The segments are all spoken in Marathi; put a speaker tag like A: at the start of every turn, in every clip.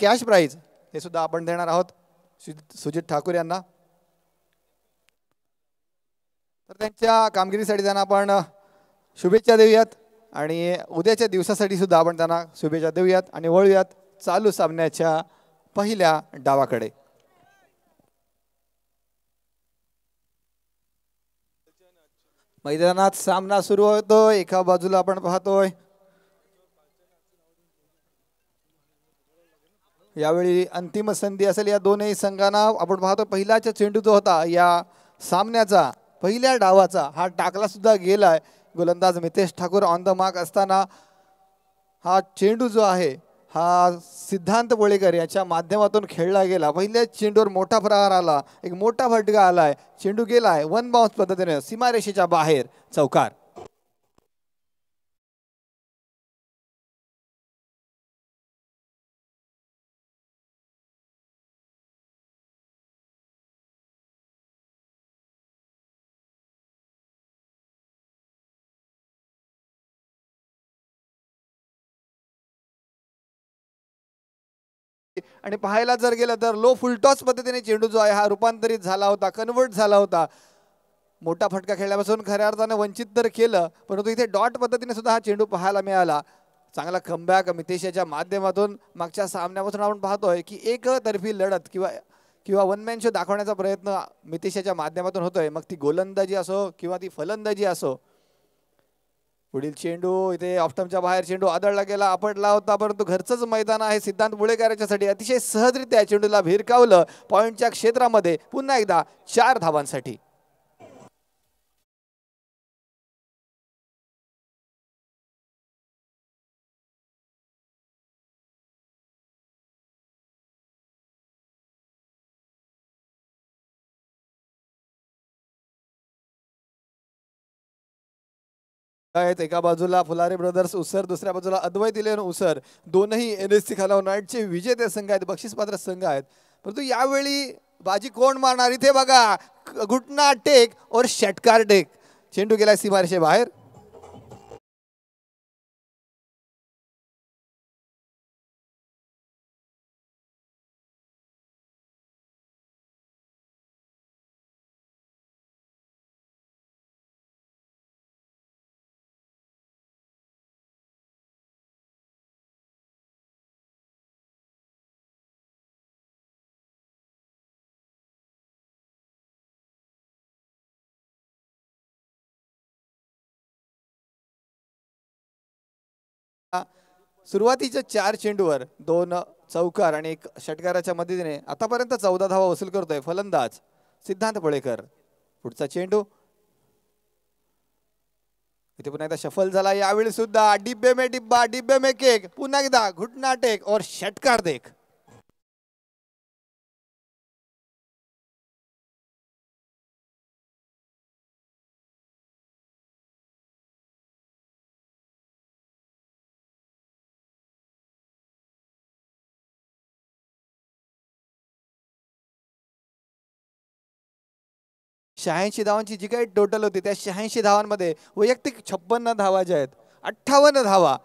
A: कॅश प्राइज हे सुद्धा आपण देणार आहोत सुजित ठाकूर यांना. तर त्यांच्या कामगिरीसाठी त्यांना आपण शुभेच्छा देऊयात आणि उद्याच्या दिवसासाठी सुद्धा आपण त्यांना शुभेच्छा देऊयात आणि वळूयात चालू सामन्याच्या पहिल्या डावाकडे. मैदानात सामना सुरू होतो. एका बाजूला आपण पाहतोय यावेळी अंतिम संधी असेल या दोनही संघांना. आपण पाहतो पहिलाचा चेंडू जो होता या सामन्याचा पहिल्या डावाचा हा टाकला सुद्धा गेलाय. गोलंदाज Mitesh Thakur on the mark असताना हा चेंडू जो आहे हा सिद्धांत बोळेकर याच्या माध्यमातून खेळला गेला. पहिल्या चेंडूवर मोठा प्रहार आला, एक मोठा फटका आलाय, चेंडू गेलाय वन बाउन्स पद्धतीने सीमारेषेच्या बाहेर चौकार. आणि पाहायला जर गेलं तर लो फुलटॉस पद्धतीने चेंडू जो आहे हा रूपांतरित झाला होता, कन्वर्ट झाला होता. मोठा फटका खेळल्यापासून खऱ्या अर्थाने वंचित तर केलं, परंतु इथे डॉट पद्धतीने सुद्धा हा चेंडू पाहायला मिळाला. चांगला कमबॅक मितेशच्या माध्यमातून मागच्या सामन्यापासून आपण पाहतोय की एक तर्फी लढत किंवा वन मॅन शो दाखवण्याचा प्रयत्न मितेशच्या माध्यमातून होतोय. मग ती गोलंदाजी असो किंवा ती फलंदाजी असो. पुढील चेंडू इथे ऑफस्टंपच्या बाहेर चेंडू आदळला गेला, आपटला होता, परंतु घरचंच मैदान आहे सिद्धांत बोळेकर याच्यासाठी अतिशय सहजरित्या चेंडूला भिरकावलं पॉइंटच्या क्षेत्रामध्ये. पुन्हा एकदा 4 धावांसाठी. एका बाजूला फुलारे ब्रदर्स उसर, दुसऱ्या बाजूला अद्वैत इलेव्हन उसर. दोनही NSC खालाव नाईटचे विजेते संघ आहेत, बक्षीसपात्र संघ आहेत. परंतु यावेळी बाजी कोण मारणार इथे बघा. घुटना टेक और षटकार टेक. चेंडू गेला सीमारेषे बाहेर. सुरुवातीच्या 4 चेंडूवर 2 चौकार आणि 1 षटकाराच्या मदतीने आतापर्यंत 14 धावा वसूल करतोय फलंदाज सिद्धांत बोळेकर. पुढचा चेंडू इथे पुन्हा एकदा शफल झाला. यावेळी सुद्धा डिब्बे में डिब्बा डिब्बे में केक. पुन्हा एकदा घुटना टेक और षटकार देख. शहाऐंशी धावांची जी काही टोटल होती त्या 86 धावांमध्ये वैयक्तिक 56 धावा ज्या आहेत 58 धावा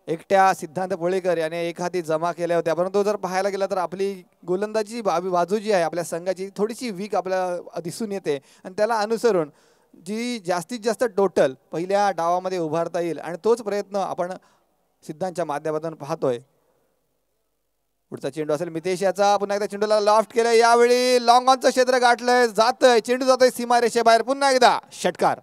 A: एकट्या सिद्धांत बोळेकर याने एक हाती जमा केल्या होत्या. परंतु जर पाहायला गेला तर आपली गोलंदाजी बाजू जी आहे आपल्या संघाची थोडीशी वीक आपल्याला दिसून येते आणि त्याला अनुसरून जी जास्तीत जास्त टोटल पहिल्या डावामध्ये उभारता येईल आणि तोच प्रयत्न आपण सिद्धांतच्या माध्यमातून पाहतोय. पुढचा चेंडू असेल मितेश याचा. पुन्हा एकदा चेंडूला लॉफ्ट केलं. यावेळी लॉंग ऑनचं क्षेत्र गाठलंय, जातंय चेंडू जातोय सीमारेषेबाहेर. पुन्हा एकदा षटकार.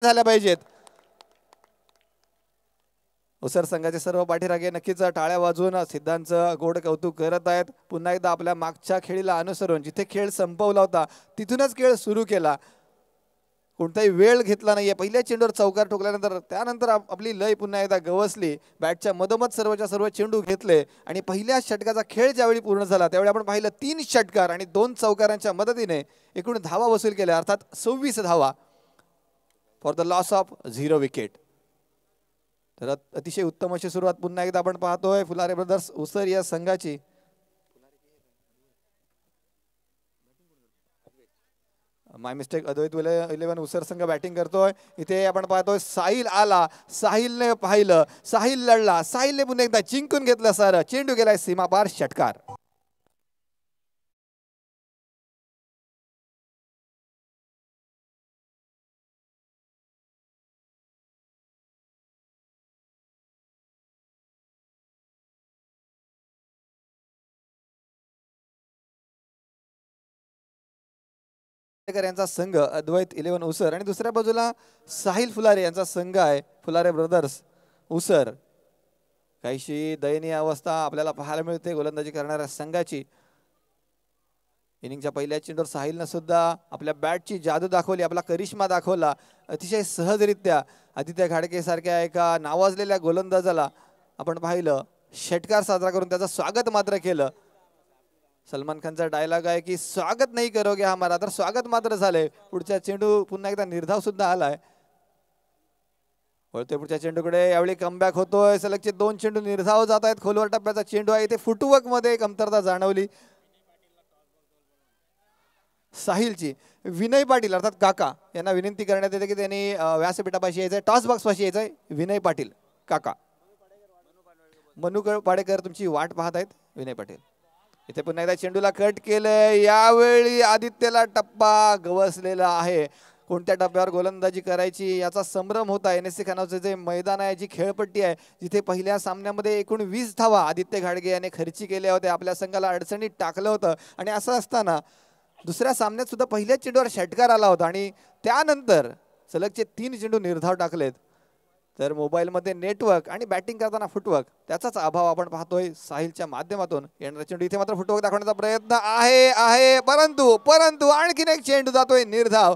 A: झाल्या पाहिजेत. उसर संघाचे सर्व पाठीराखे नक्कीच टाळ्या वाजवून सिद्धांतचं गोड कौतुक करत आहेत. पुन्हा एकदा आपल्या मागच्या खेळीला अनुसरून जिथे खेळ संपवला होता तिथूनच खेळ सुरू केला. कोणताही वेळ घेतला नाहीये. पहिल्या चेंडूवर चौकार ठोकल्यानंतर त्यानंतर आपली लय पुन्हा एकदा गवसली. बॅटच्या मधोमध सर्वच्या सर्व चेंडू घेतले आणि पहिल्या षटकाचा खेळ ज्यावेळी पूर्ण झाला त्यावेळी आपण पाहिलं 3 षटकार आणि 2 चौकारांच्या मदतीने एकूण धावा वसूल केल्या, अर्थात 26 धावा for the loss of 0 wicket. तर अतिशय उत्तम अशी सुरुवात पुन्हा एकदा आपण पाहतोय फुलारे ब्रदर्स उसर या संघाची. माय मिस्टेक, अद्वैत 11 उसर संघ बॅटिंग करतोय. इथे आपण पाहतोय साहिल आला, साहिलने पाहिलं, साहिल लढला, साहिलने पुन्हा एकदा जिंकून घेतलं सर. चेंडू गेलाय सीमापार, षटकार. यांचा संघ अद्वैत 11 उसर आणि दुसऱ्या बाजूला साहिल फुलारे यांचा संघ आहे फुलारे ब्रदर्स उसर. काहीशी दयनीय अवस्था आपल्याला पाहायला मिळते गोलंदाजी करणाऱ्या संघाची. इनिंगच्या पहिल्या चेंडूवर साहिलनं सुद्धा आपल्या बॅटची जादू दाखवली, आपला करिश्मा दाखवला. अतिशय सहजरित्या आदित्य घाडगे सारख्या एका नावाजलेल्या गोलंदाजाला आपण पाहिलं षटकार साजरा करून त्याचं स्वागत मात्र केलं. सलमान खानचा डायलॉग आहे की स्वागत नाही करोगे हमारा, तर स्वागत मात्र झाले. पुढच्या चेंडू पुन्हा एकदा निर्धाव सुद्धा आलाय. वळतोय पुढच्या चेंडूकडे, यावेळी कमबॅक होतोय. सलगचे 2 चेंडू निर्धाव जात आहेत. खोलवर टप्प्याचा चेंडू आहे. इथे फुटवर्क मध्ये कमतरता जाणवली साहिलची. विनय पाटील अर्थात काका यांना विनंती करण्यात येते की त्यांनी व्यासपीठापाशी यायचंय, टॉस बॉक्स पाशी यायचंय. विनय पाटील काका, मनू पाडेकर तुमची वाट पाहत आहेत. विनय पाटील इथे पुन्हा एकदा चेंडूला कट केलंय. यावेळी आदित्यला टप्पा गवसलेला आहे. कोणत्या टप्प्यावर गोलंदाजी करायची याचा संभ्रम होता. NSC खानावरचे जे मैदान आहे, जी खेळपट्टी आहे, जिथे पहिल्या सामन्यामध्ये एकूण 20 धावा आदित्य घाडगे याने खर्ची केल्या होत्या, आपल्या संघाला अडचणीत टाकलं होतं. आणि असं असताना दुसऱ्या सामन्यात सुद्धा पहिल्या चेंडूवर षटकार आला होता आणि त्यानंतर सलगचे 3 चेंडू निर्धाव टाकलेत. तर मोबाईलमध्ये नेटवर्क आणि बॅटिंग करताना फुटवर्क त्याचाच अभाव आपण पाहतोय साहिलच्या माध्यमातून. येणारा चेंडू इथे मात्र फुटवर्क दाखवण्याचा प्रयत्न आहे परंतु आणखीन एक चेंडू जातोय निर्धाव.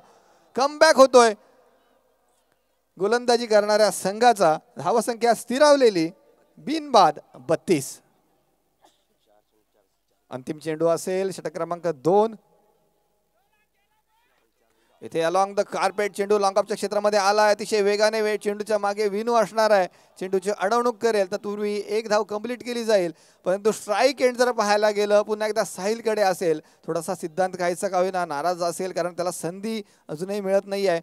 A: कमबॅक होतोय गोलंदाजी करणाऱ्या संघाचा. धावसंख्या स्थिरावलेली, बिनबाद 32. अंतिम चेंडू असेल षटक क्रमांक 2. इथे अलॉंग द कार्पेट चेंडू लॉंग ऑफच्या क्षेत्रामध्ये आला. अतिशय वेगाने चेंडूच्या मागे विनू असणार आहे. चेंडूची अडवणूक करेल तर पूर्वी 1 धाव कंप्लीट केली जाईल. परंतु स्ट्राईक एंड जर पाहायला गेलं पुन्हा एकदा साहिलकडे असेल. थोडासा सिद्धांत काहीसा का होईना नाराज असेल, कारण त्याला संधी अजूनही मिळत नाही आहे.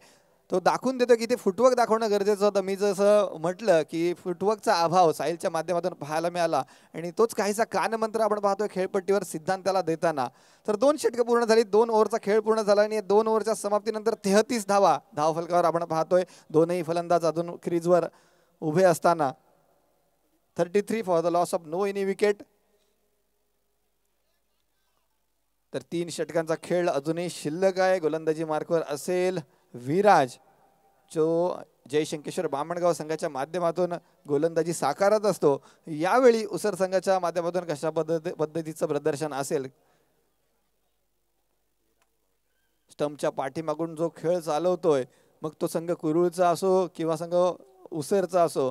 A: तो दाखवून देतो की ते फुटवर्क दाखवणं गरजेचं होतं. मी जसं म्हटलं की फुटवर्कचा अभाव साहिलच्या माध्यमातून पाहायला मिळाला आणि तोच काहीसा कानमंत्र आपण पाहतोय खेळपट्टीवर सिद्धांताला देताना. तर 2 षटकं पूर्ण झाली, 2 ओव्हरचा खेळ पूर्ण झाला आणि 2 ओव्हरच्या समाप्तीनंतर 33 धावा धावफलकावर आपण पाहतोय. दोनही फलंदाज अजून क्रीजवर उभे असताना 33 for the loss of no any wicket. तर 3 षटकांचा खेळ अजूनही शिल्लक आहे. गोलंदाजी मार्कवर असेल विराज, जो जयशंकेश्वर बामणगाव संघाच्या माध्यमातून गोलंदाजी साकारत असतो. यावेळी उसर संघाच्या माध्यमातून कशा पद्धतीचं प्रदर्शन असेल. स्टंपच्या पाठीमागून जो खेळ चालवतोय, मग तो संघ कुरुळचा असो किंवा संघ उसरचा असो,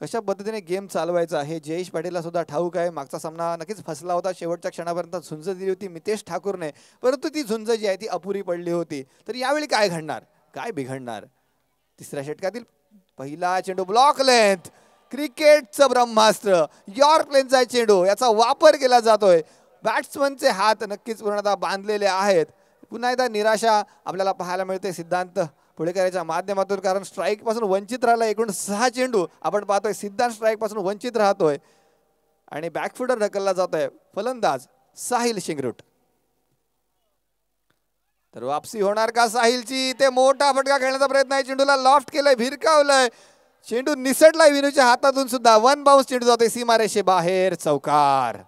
A: कशा पद्धतीने गेम चालवायचा हे जयेश पाटीलला सुद्धा ठाऊक आहे. मागचा सामना नक्कीच फसला होता, शेवटच्या क्षणापर्यंत झुंज दिली होती मितेश ठाकूरने, परंतु ती झुंज जी आहे ती अपुरी पडली होती. तर यावेळी काय घडणार, काय बिघडणार. तिसऱ्या षटकातील पहिला चेंडू ब्लॉक लेंथ, क्रिकेटचं ब्रह्मास्त्र, यॉर्क लेंथचा चेंडू, याचा वापर केला जातोय. बॅट्समनचे हात नक्कीच पूर्णतः बांधलेले आहेत. पुन्हा एकदा निराशा आपल्याला पाहायला मिळते सिद्धांत पुढेकरांच्या माध्यमातून, कारण स्ट्राईक पासून वंचित राहिला. एकूण 6 चेंडू आपण पाहतोय सिद्धांत स्ट्राईक पासून वंचित राहतोय आणि बॅकफुटर ढकलला जातोय फलंदाज साहिल शिंगरूट. तर वापसी होणार का साहिलची. ते मोठा फटका खेळण्याचा प्रयत्न आहे, चेंडूला लॉफ्ट केलंय, भिरकावलंय, चेंडू निसटलाय विनूच्या हातातून सुद्धा. 1 बाउन्स चेंडू जातोय सीमारेषे बाहेर, चौकार.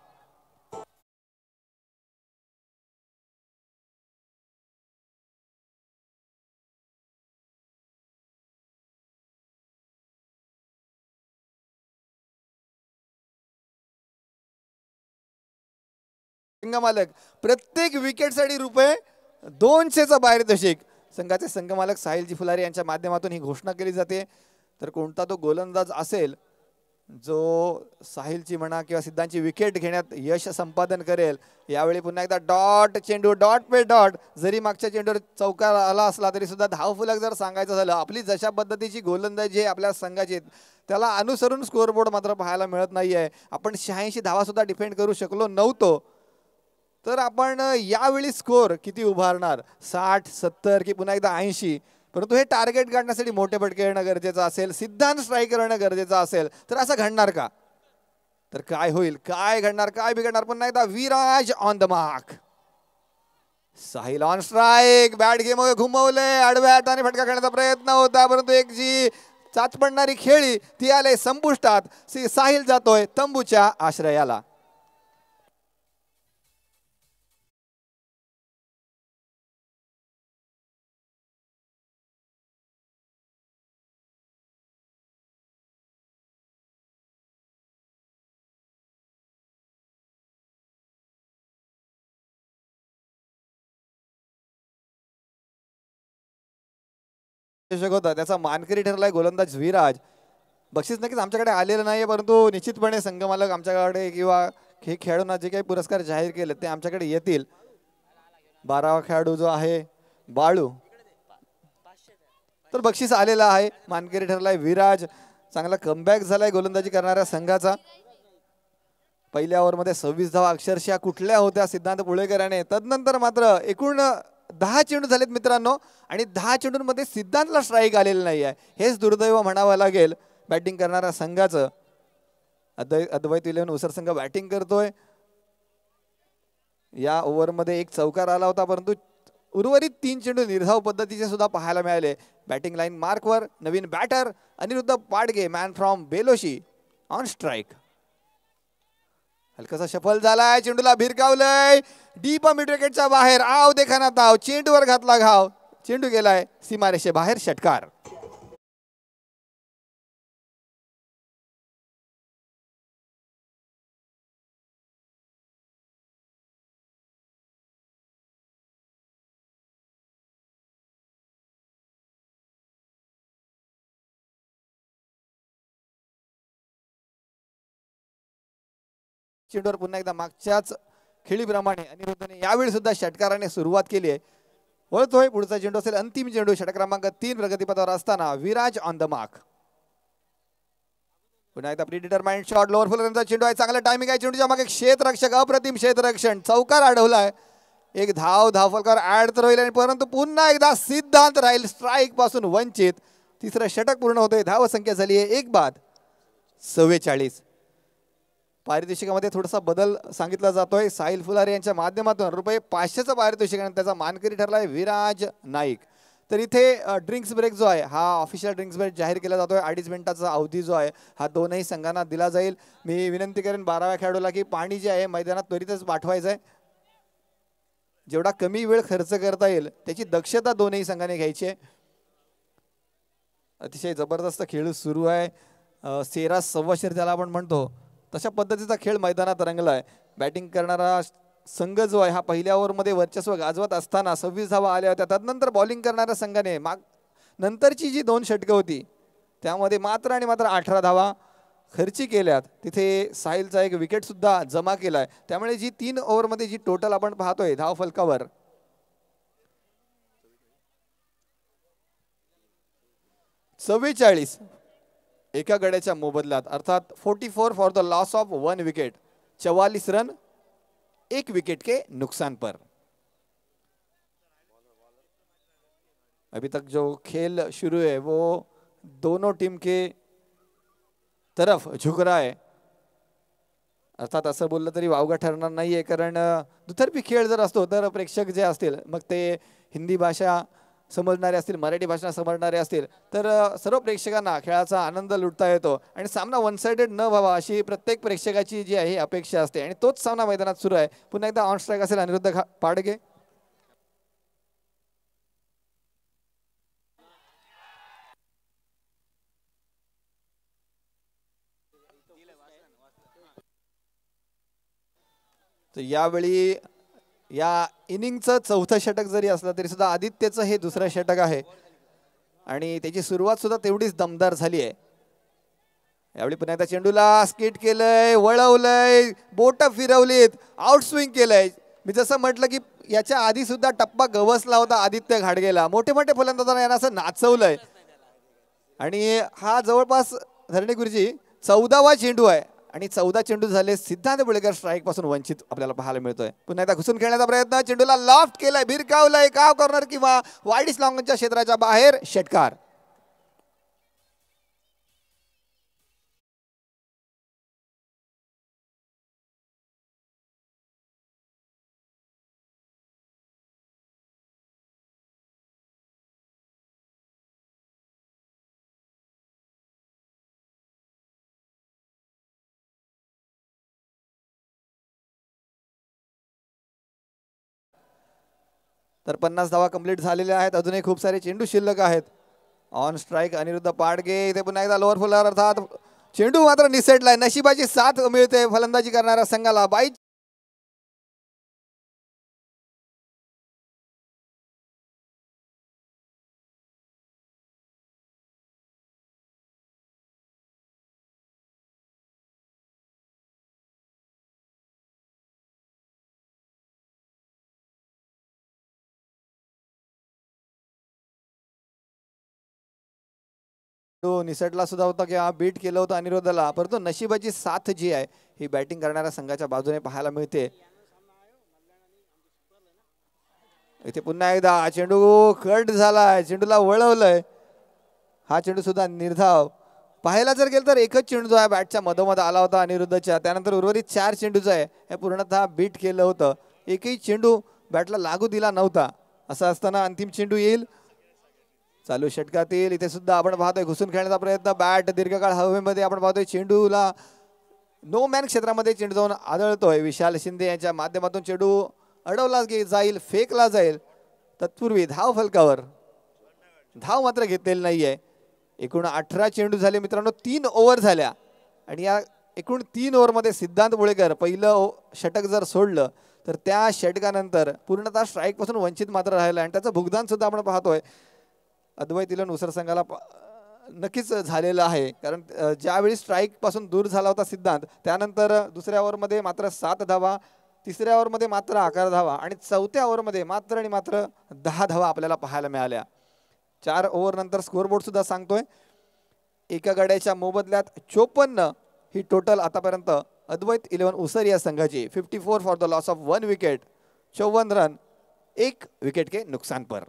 A: मालक प्रत्येक विकेटसाठी रुपये 200चा पारितोषिक. संघाचे संघमालक साहिलजी फुलारी यांच्या माध्यमातून ही घोषणा केली जाते. तर कोणता तो गोलंदाज असेल जो साहिलची म्हणा किंवा सिद्धांची विकेट घेण्यात यश संपादन करेल. यावेळी पुन्हा एकदा डॉट चेंडू डॉट पे डॉट. जरी मागच्या चेंडूवर चौकार आला असला तरी सुद्धा धावफलक जर सांगायचं झालं, आपली जशा पद्धतीची गोलंदाजी आपल्या संघाची त्याला अनुसरून स्कोअरबोर्ड मात्र पाहायला मिळत नाहीये. आपण 86 धावा सुद्धा डिफेंड करू शकलो नव्हतो, तर आपण यावेळी स्कोअर किती उभारणार? 60, 70 की पुन्हा एकदा 80? परंतु हे टार्गेट गाठण्यासाठी मोठे फटके येणं गरजेचं असेल, सिद्धांत स्ट्राईक करणं गरजेचं असेल, तर असं घडणार का? तर काय होईल, काय घडणार, काय बिघडणार? पुन्हा एकदा Viraj on the mark. Sahil on strike. Bat गेम घुमवले, आडव्या हाताने फटका खेळण्याचा प्रयत्न होता, परंतु एक जी चाच पडणारी खेळी ती आले संपुष्टात. साहिल जातोय तंबूच्या आश्रयाला. होता त्याचा मानकरी ठरलाय गोलंदाज विराज. बक्षीस नक्कीच आमच्याकडे आलेलं नाहीये, परंतु निश्चितपणे संघमालक आमच्याकडे किंवा हे खेळाडूंना जे काही पुरस्कार जाहीर केले ते आमच्याकडे येतील. 12वा खेळाडू जो आहे बाळू, तर बक्षीस आलेलं आहे. मानकरी ठरलाय विराज. चांगला कमबॅक झालाय गोलंदाजी करणाऱ्या संघाचा. पहिल्या ओव्हरमध्ये 26 धावा अक्षरशः कुठल्या होत्या सिद्धांत पुळेकर याने. तदनंतर मात्र एकूण 10 चेंडू झालेत मित्रांनो, आणि 10 चेंडूंमध्ये सिद्धांतला स्ट्राईक आलेलं नाही आहे. हेच दुर्दैव म्हणावं लागेल बॅटिंग करणाऱ्या संघाचं. अद्वैत इलेव्हन उसर संघ बॅटिंग करतोय. या ओव्हरमध्ये एक चौकार आला होता, परंतु उर्वरित 3 चेंडू निर्धाव पद्धतीचे सुद्धा पाहायला मिळाले. बॅटिंग लाईन मार्कवर नवीन batter Aniruddha Padge, man from Beloshi, on strike. हलकासा शफल झालाय, चेंडूला भिरकावलंय, डीप मिड विकेटच्या बाहेर. आव देखाना ताव, चेंडूवर घातला घाव, चेंडू गेलाय सीमारेषे बाहेर. षटकार. चेंडूवर पुन्हा एकदा मागच्याच खेळीप्रमाणे अनिरुद्धने यावेळी सुद्धा षटकाराने सुरुवात केली आहे. वळतोय पुढचा चेंडू असेल अंतिम चेंडू. षटक क्रमांक 3 प्रगतीपथावर असताना विराज ऑन द मार्क. पुन्हा एकदा प्रीडिटरमाइंड शॉट, लोअर फुलरचा चेंडू आहे. चांगला टायमिंग आहे. चेंडूच्या मागे क्षेत्ररक्षक, अप्रतिम क्षेत्ररक्षण, चौकार अडवलाय. एक धावफलकावर ऍड तर होईल, परंतु पुन्हा एकदा सिद्धांत राहील स्ट्राईक पासून वंचित. तिसरं षटक पूर्ण होतंय. धाव संख्या झाली आहे 1 बाद 44. पारितोषिकामध्ये थोडासा बदल सांगितला जातोय साहिल फुलारी यांच्या माध्यमातून. ₹500चं पारितोषिक आणि त्याचा मानकरी ठरलाय विराज नाईक. तर इथे ड्रिंक्स ब्रेक जो आहे हा ऑफिशियल ड्रिंक्स ब्रेक जाहीर केला जातोय. 2.5 मिनिटाचा अवधी जो आहे हा दोनही संघांना दिला जाईल. मी विनंती करेन 12व्या खेळाडूला की पाणी जे आहे मैदानात त्वरितच पाठवायचं आहे. जेवढा कमी वेळ खर्च करता येईल त्याची दक्षता दोनही संघाने घ्यायची आहे. अतिशय जबरदस्त खेळ सुरू आहे. सेरा सव्वाशेर ज्याला आपण म्हणतो तशा पद्धतीचा खेळ मैदानात रंगलाय. बॅटिंग करणारा संघ जो आहे हा पहिल्या ओव्हरमध्ये वर्चस्व गाजवत असताना 26 धावा आल्या होत्या. त्यानंतर बॉलिंग करणाऱ्या संघाने नंतरची जी 2 षटकं होती त्यामध्ये मात्र आणि मात्र 18 धावा खर्ची केल्यात. तिथे साहिलचा एक विकेट सुद्धा जमा केलाय. त्यामुळे जी 3 ओव्हरमध्ये जी टोटल आपण पाहतोय धाव फलकावर 44 एका गड्याच्या मोबदल्यात, अर्थात 44 for the loss of 1 wicket. 44 run 1 wicket के नुकसान पर. अभी तक जो खेल शुरू है वो दोनों टीम के तरफ झुक रहा है. अर्थात असं बोललं तरी वावगा ठरणार नाहीये, कारण दुतर्फी खेळ जर असतो तर प्रेक्षक जे असतील मग ते हिंदी भाषा समजणारे असतील, मराठी भाषा समजणारे असतील, तर सर्व प्रेक्षकांना खेळाचा आनंद लुटता येतो आणि सामना वन साइडेड न व्हावा अशी प्रत्येक प्रेक्षकाची जी आहे अपेक्षा असते. आणि तोच सामना मैदानात सुरू आहे. पुन्हा एकदा ऑन स्ट्राईक असेल अनिरुद्ध पाडगे. तर यावेळी या इनिंगचं चौथं षटक जरी असलं तरी सुद्धा आदित्यचं हे दुसरं षटक आहे आणि त्याची सुरुवात सुद्धा तेवढीच दमदार झाली आहे. यावेळी पुन्हा एकदा चेंडूला स्किट केलंय, वळवलंय, बोट फिरवलीत, आउट स्विंग केलंय. मी जसं म्हटलं की याच्या आधी सुद्धा टप्पा गवसला होता आदित्य घाडगेला. मोठे मोठे फलंदाजांना यांना असं नाचवलंय आणि हा जवळपास धरणे गुरुजी 14वा चेंडू आहे आणि 14 चेंडू झाले. सिद्धांत बुळेकर स्ट्राईक पासून वंचित आपल्याला पाहायला मिळतोय. पुन्हा एकदा घुसून खेळण्याचा प्रयत्न, चेंडूला लॉफ्ट केलाय, भिरकावलाय, काव कॉर्नर किंवा वाईड लॉंगच्या क्षेत्राच्या बाहेर षटकार. तर 50 धावा कंप्लीट झालेल्या आहेत. अजूनही खूप सारे चेंडू शिल्लक आहेत. On strike Aniruddha Padge. इथे पुन्हा एकदा लोअर फुलर अर्थात चेंडू मात्र निसटलाय. नशिबाची साथ मिळते फलंदाजी करणाऱ्या संघाला. बाई तो निसटला सुद्धा होता किंवा बीट केलं होतं अनिरुद्धला, परंतु नशिबाची साथ जी आहे ही बॅटिंग करणाऱ्या संघाच्या बाजूने पाहायला मिळते. इथे पुन्हा एकदा चेंडू कट झालाय, चेंडूला वळवलंय. हा चेंडू सुद्धा निर्धाव. पाहायला जर गेलं तर एकच चेंडू जो आहे बॅटच्या मधोमध आला होता अनिरुद्धच्या. त्यानंतर उर्वरित 4 चेंडू जो आहे हे पूर्णतः बीट केलं होतं. एकही चेंडू बॅटला लागू दिला नव्हता. असं असताना अंतिम चेंडू येईल चालू षटकातील. इथे सुद्धा आपण पाहतोय घुसून खेळण्याचा प्रयत्न, बॅट दीर्घकाळ हवेमध्ये. आपण पाहतोय चेंडूला नो मॅन क्षेत्रामध्ये चेंडू जाऊन आदळतोय. विशाल शिंदे यांच्या माध्यमातून चेंडू अडवला जाईल, फेकला जाईल. तत्पूर्वी धाव फलकावर धाव मात्र घेतलेली नाहीये. एकूण 18 चेंडू झाले मित्रांनो, 3 ओव्हर झाल्या आणि या एकूण 3 ओव्हरमध्ये सिद्धांत बुळेकर पहिलं षटक जर सोडलं तर त्या षटकानंतर पूर्णतः स्ट्राईक पासून वंचित मात्र राहिलं आणि त्याचं भुगतान सुद्धा आपण पाहतोय अद्वैत इलन उसर संघाला नक्कीच झालेलं आहे. कारण ज्यावेळी स्ट्राईक पासून दूर झाला होता सिद्धांत, त्यानंतर दुसऱ्या ओव्हरमध्ये मात्र 7 धावा, तिसऱ्या ओव्हरमध्ये मात्र 11 धावा आणि चौथ्या ओव्हरमध्ये मात्र आणि मात्र 10 धावा आपल्याला पाहायला मिळाल्या. 4 ओव्हर नंतर स्कोअरबोर्ड सुद्धा सांगतोय एका गड्याच्या मोबदल्यात 54 ही टोटल आतापर्यंत अद्वैत इलेव्हन उसर या संघाची. 54 for the loss of 1 wicket, 54 run, 1 wicket के नुकसान पर.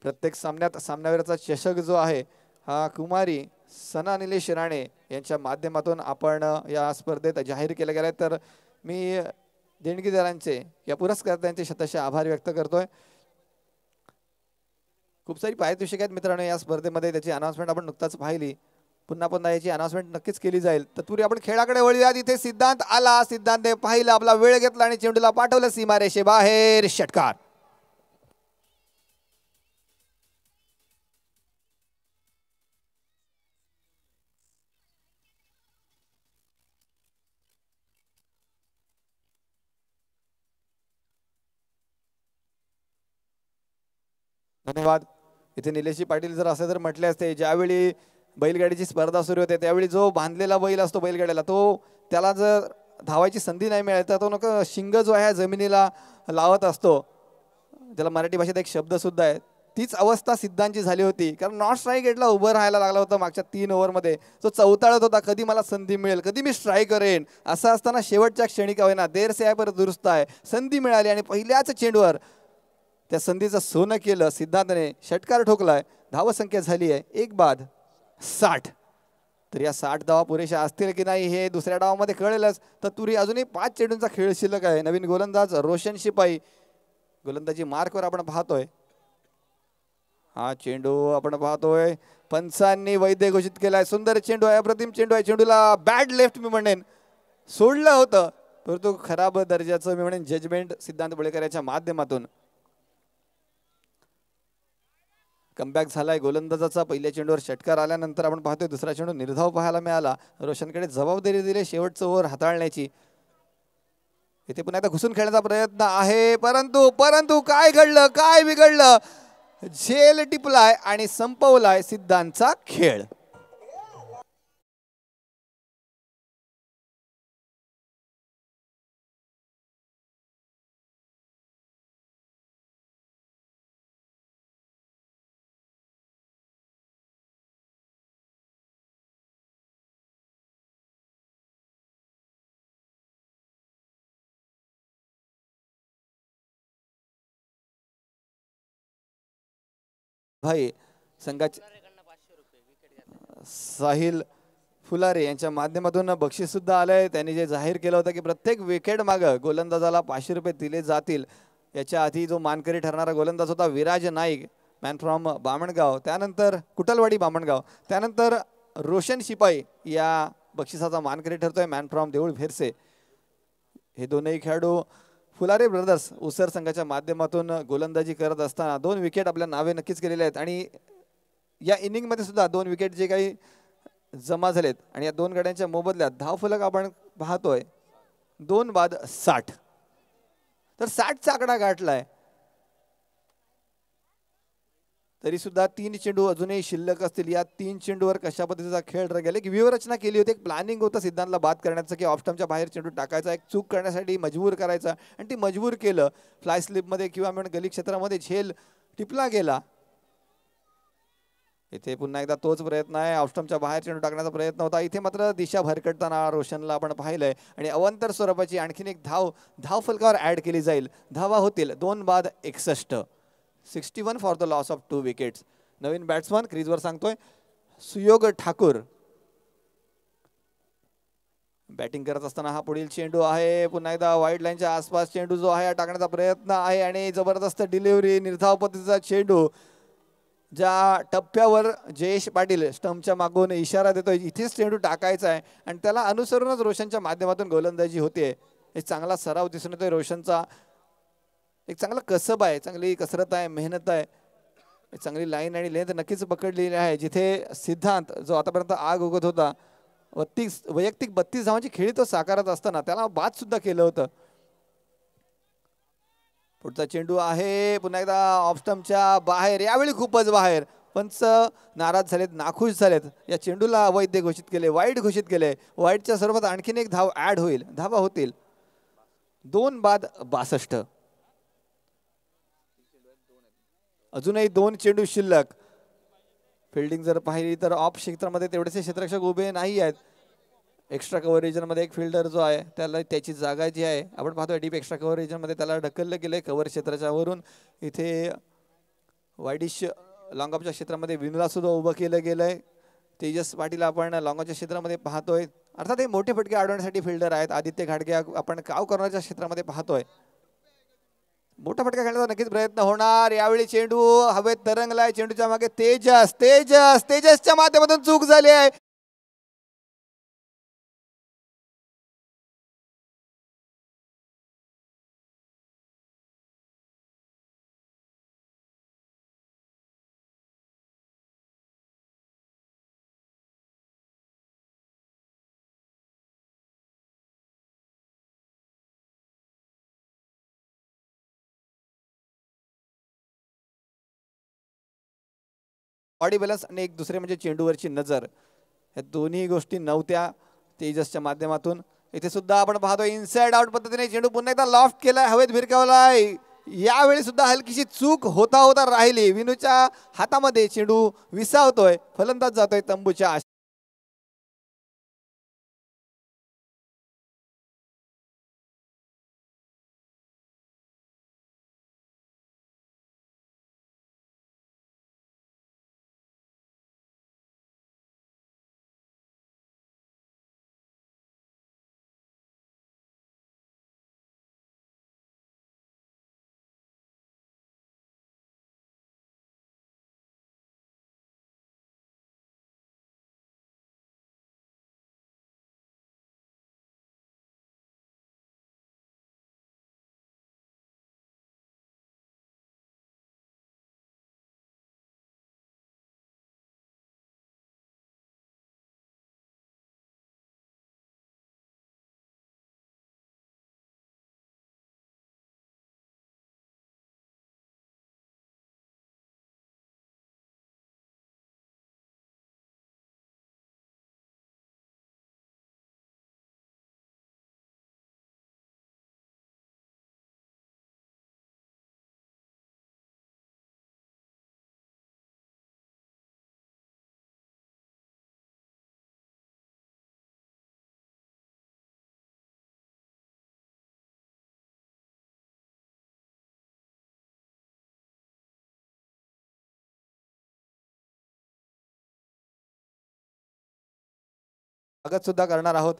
A: प्रत्येक सामन्यात सामनावीराचा चषक जो आहे हा कुमारी सना निलेश राणे यांच्या माध्यमातून आपण या स्पर्धेत जाहीर केले गेले. तर मी देणगीदारांचे या पुरस्कर्त्यांचे शतशः आभार व्यक्त करतोय. खूप सारी पारितोषिके आहेत मित्रांनो या स्पर्धेमध्ये. त्याची अनाउन्समेंट आपण नुकताच पाहिली. पुन्हा पुन्हा याची अनाउन्समेंट नक्कीच केली जाईल. तत्पूर्वी आपण खेळाकडे वळूयात. इथे सिद्धांत आला, सिद्धांतने पाहिलं, आपला वेळ घेतला आणि चेंडूला पाठवलं सीमारेषे बाहेर, षटकार. धन्यवाद. इथे निलेशजी पाटील जर असं जर म्हटले असते, ज्यावेळी बैलगाडीची स्पर्धा सुरू होते त्यावेळी जो बांधलेला बैल असतो बैलगाड्याला, तो त्याला जर धावायची संधी नाही मिळाली तर तो नको शिंग जो आहे जमिनीला लावत असतो. त्याला मराठी भाषेत एक शब्द सुद्धा आहे. तीच अवस्था सिद्धांची झाली होती. कारण नॉट स्ट्राईक गेटला उभं राहायला लागला होता मागच्या 3 ओव्हरमध्ये. तो चौताळत होता, कधी मला संधी मिळेल, कधी मी स्ट्राईक करेन. असं असताना शेवटच्या क्षणी का होईना, देर से आहे पर दुरुस्त आहे, संधी मिळाली आणि पहिल्याच चेंडूवर त्या संधीचं सोनं केलं सिद्धांतने. षटकार ठोकलाय. धावसंख्या झाली आहे 1 बाद 60. तर या 60 धावा पुरेशा असतील की नाही हे दुसऱ्या डावामध्ये कळेलच. तत्पूर्वी अजूनही 5 चेंडूंचा खेळ शिल्लक आहे. नवीन गोलंदाज रोशन शिपाई गोलंदाजी मार्कवर आपण पाहतोय. हा चेंडू आपण पाहतोय पंचांनी वैद्य घोषित केलाय. सुंदर चेंडू आहे, अप्रतिम चेंडू आहे. चेंडूला बॅड लेफ्ट मी म्हणेन सोडलं होतं, परंतु खराब दर्जाचं मी म्हणेन जजमेंट सिद्धांत बुळेकर याच्या माध्यमातून. कमबॅक झालाय गोलंदाजाचा. पहिल्या चेंडूवर षटकार आल्यानंतर आपण पाहतोय दुसरा चेंडू निर्धाव पाहायला मिळाला. रोशनकडे जबाबदारी दिली शेवटचं ओव्हर हाताळण्याची. इथे पुन्हा एकदा घुसून खेळण्याचा प्रयत्न आहे, परंतु परंतु काय घडलं, काय बिघडलं? झेल टिपलाय आणि संपवलाय सिद्धांतचा खेळ. भाई संघाचे साहिल फुलारे यांच्या माध्यमातून बक्षीस सुद्धा आलंय. त्यांनी जे जाहीर केलं होतं की प्रत्येक विकेट मागं गोलंदाजाला 500 रुपये दिले जातील. याच्या आधी जो मानकरी ठरणारा गोलंदाज होता विराज नाईक, मॅन फ्रॉम बामणगाव, त्यानंतर कुटलवाडी बामणगाव, त्यानंतर रोशन शिपाई या बक्षिसाचा मानकरी ठरतोय मॅन फ्रॉम देऊळ भेरसे. हे दोनही खेळाडू फुलारे ब्रदर्स उसर संघाच्या माध्यमातून गोलंदाजी करत असताना 2 विकेट आपल्या नावे नक्कीच केलेले आहेत आणि या इनिंगमध्ये सुद्धा 2 विकेट जे काही जमा झालेत आणि या 2 गड्यांच्या मोबदल्यात धावफलक आपण पाहतोय 2 बाद 60. तर 60चा आकडा गाठलाय. तरी सुद्धा 3 चेंडू अजूनही शिल्लक असतील. या 3 चेंडूवर कशा पद्धतीचा खेळ गेले की व्यूहरचना केली होती, एक प्लॅनिंग होतं सिद्धांतला बाद करण्याचं की ऑफ स्टंपच्या बाहेर चेंडू टाकायचा, एक चूक करण्यासाठी मजबूर करायचा आणि ती मजबूर केलं. फ्लाय स्लिपमध्ये किंवा म्हणून गली क्षेत्रामध्ये झेल टिपला गेला. इथे पुन्हा एकदा तोच प्रयत्न आहे, ऑफ स्टंपच्या बाहेर चेंडू टाकण्याचा प्रयत्न होता. इथे मात्र दिशा भरकटताना रोशनला आपण पाहिलंय आणि अवंतर स्वरूपाची आणखीन एक धाव फलकावर ऍड केली जाईल. धावा होतील 2 बाद 61. 61 for the loss of 2 wickets. नवीन बॅट्समन क्रीजवर सांगतोय सुयोग ठाकूर. बॅटिंग करत असताना हा पुढील चेंडू आहे. पुन्हा एकदा वाईड लाईनच्या आसपास चेंडू जो आहे टाकण्याचा प्रयत्न आहे आणि जबरदस्त डिलिव्हरी, निर्धाव पद्धतीचा चेंडू. ज्या टप्प्यावर जयेश पाटील स्टंपच्या मागून इशारा देतोय इथेच चेंडू टाकायचा आहे आणि त्याला अनुसरूनच रोशनच्या माध्यमातून गोलंदाजी होते. एक चांगला सराव दिसून येतोय रोशनचा. एक चांगला कसब आहे, चांगली कसरत आहे, मेहनत आहे, एक चांगली लाईन आणि लेंथ नक्कीच पकडलेली आहे. जिथे सिद्धांत जो आतापर्यंत आग उगत होता, वैयक्तिक 32 धावांची खेळी तो साकारत असताना त्याला बाद सुद्धा केलं होतं. पुढचा चेंडू आहे पुन्हा एकदा ऑफ स्टंपच्या बाहेर, यावेळी खूपच बाहेर. पंच नाराज झालेत, नाखुश झालेत. या चेंडूला अवैध घोषित केले, वाईट घोषित केले. वाईटच्या स्वरूपात आणखीन एक धाव ऍड होईल, धावा होतील 2 बाद 62. अजूनही 2 चेंडू शिल्लक. फिल्डिंग जर पाहिली तर ऑफ क्षेत्रामध्ये तेवढेसे क्षेत्ररक्षक उभे नाही आहेत. एक्स्ट्रा कव्हर रिजनमध्ये एक फिल्डर जो आहे त्याला त्याची जागा जी आहे आपण पाहतोय डीप एक्स्ट्रा कव्हर रिजनमध्ये त्याला ढकललं गेलंय कव्हर क्षेत्राच्या वरून. इथे वाईडिश लॉंगऑफच्या क्षेत्रामध्ये विनूला सुद्धा उभं केलं गेलंय. तेजस पाटील आपण लॉंगऑफच्या क्षेत्रामध्ये पाहतोय. अर्थात हे मोठे फटके अडवण्यासाठी फिल्डर आहेत. आदित्य घाटगे आपण काव कॉर्नरच्या क्षेत्रामध्ये पाहतोय. मोठा फटका खेळण्याचा नक्कीच प्रयत्न होणार. यावेळी चेंडू हवेत तरंगलाय, चेंडूच्या मागे तेजसच्या माध्यमातून चूक झाली आहे. बॉडी बॅलन्स आणि एक दुसरे म्हणजे चेंडूवरची नजर, या दोन्ही गोष्टी नव्हत्या तेजसच्या माध्यमातून. इथे सुद्धा आपण पाहतोय इनसाइड आउट पद्धतीने चेंडू पुन्हा एकदा लॉफ्ट केलाय, हवेत भिरकावलाय. यावेळी सुद्धा हलकीशी चूक होता राहिली. विनूच्या हातामध्ये चेंडू विसावतोय, फलंदाज जातोय तंबूच्या स्वागत सुद्धा करणार आहोत.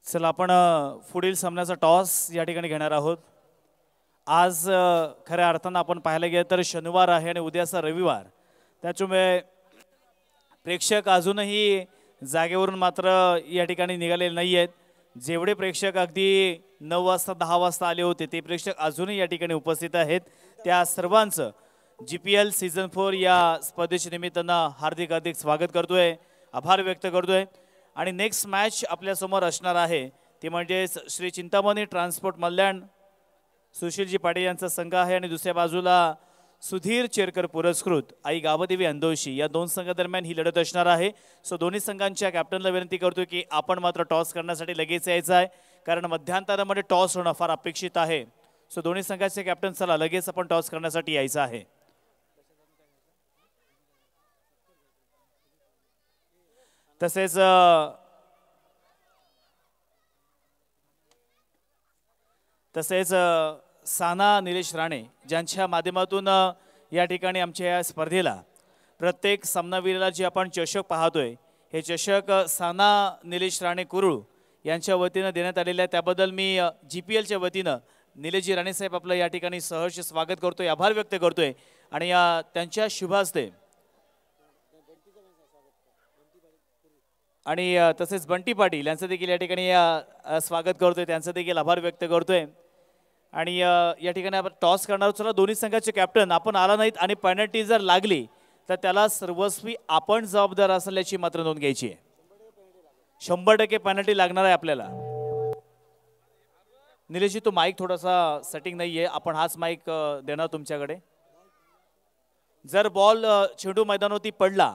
B: चला आपण पुढील सामन्याचा टॉस या ठिकाणी घेणार आहोत. आज खऱ्या अर्थानं आपण पाहायला गेलं तर शनिवार आहे आणि उद्याचा रविवार, त्याच्यामुळे प्रेक्षक अजूनही जागेवरून मात्र या ठिकाणी निघालेले नाही आहेत. जेवढे प्रेक्षक अगदी 9 वाजता 10 वाजता आले होते ते प्रेक्षक अजूनही या ठिकाणी उपस्थित आहेत. त्या सर्वांचं GPL सीझन 4 या स्पर्धेच्या निमित्तानं हार्दिक हार्दिक स्वागत करतोय, आभार व्यक्त करतोय. आणि नेक्स्ट मॅच आपल्यासमोर असणार आहे ती म्हणजे श्री चिंतामणी ट्रान्सपोर्ट मल्याण सुशीलजी पाटील यांचा संघ आहे आणि दुसऱ्या बाजूला सुधीर चेरकर पुरस्कृत आई गावदेवी अंदोशी या दोन संघादरम्यान ही लढत असणार आहे. सो दोन्ही संघांच्या कॅप्टनला विनंती करतोय की आपण मात्र टॉस करण्यासाठी लगेच यायचं आहे, कारण मध्यांतरामध्ये टॉस होणं फार अपेक्षित आहे. सो दोन्ही संघाचे कॅप्टन चला लगेच आपण टॉस करण्यासाठी यायचं आहे. तसेच साना निलेश राणे ज्यांच्या माध्यमातून या ठिकाणी आमच्या या स्पर्धेला प्रत्येक सामनावीराला जे आपण चषक पाहतोय हे चषक साना निलेश राणे कुरुळ यांच्या वतीनं देण्यात आलेले आहे. त्याबद्दल मी GPLच्या वतीनं निलेशजी राणे साहेब आपलं या ठिकाणी सहर्ष स्वागत करतोय, आभार व्यक्त करतोय. आणि त्यांच्या शुभ हस्ते आणि तसेच बंटी पाटील यांचं देखील या ठिकाणी स्वागत करतोय, त्यांचं देखील आभार व्यक्त करतोय. आणि या ठिकाणी आपण टॉस करणार आहोत. दोन्ही संघाचे कॅप्टन आपण आला नाहीत आणि पेनल्टी जर लागली तर त्याला सर्वस्वी आपण जबाबदार असल्याची मात्र नोंद घ्यायची आहे. 100% पेनल्टी लागणार आहे आपल्याला. निलेशजी तो माईक थोडासा सेटिंग नाहीये, आपण हाच माईक देणार तुमच्याकडे. जर बॉल चेंडू मैदानावरती पडला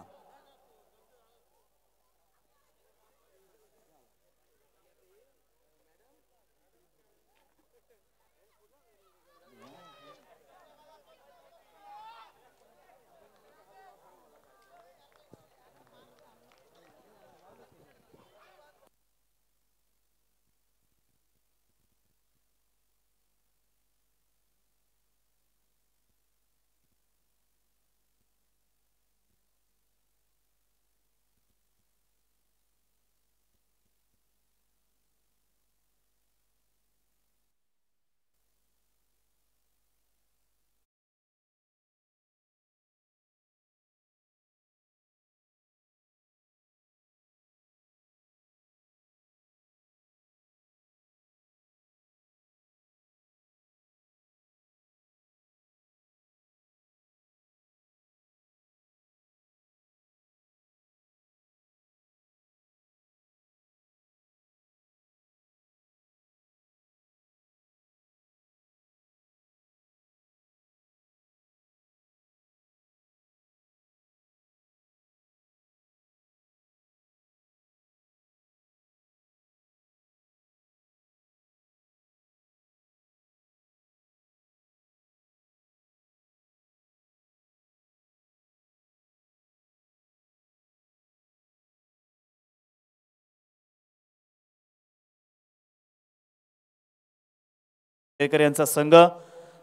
B: यांचा संघ,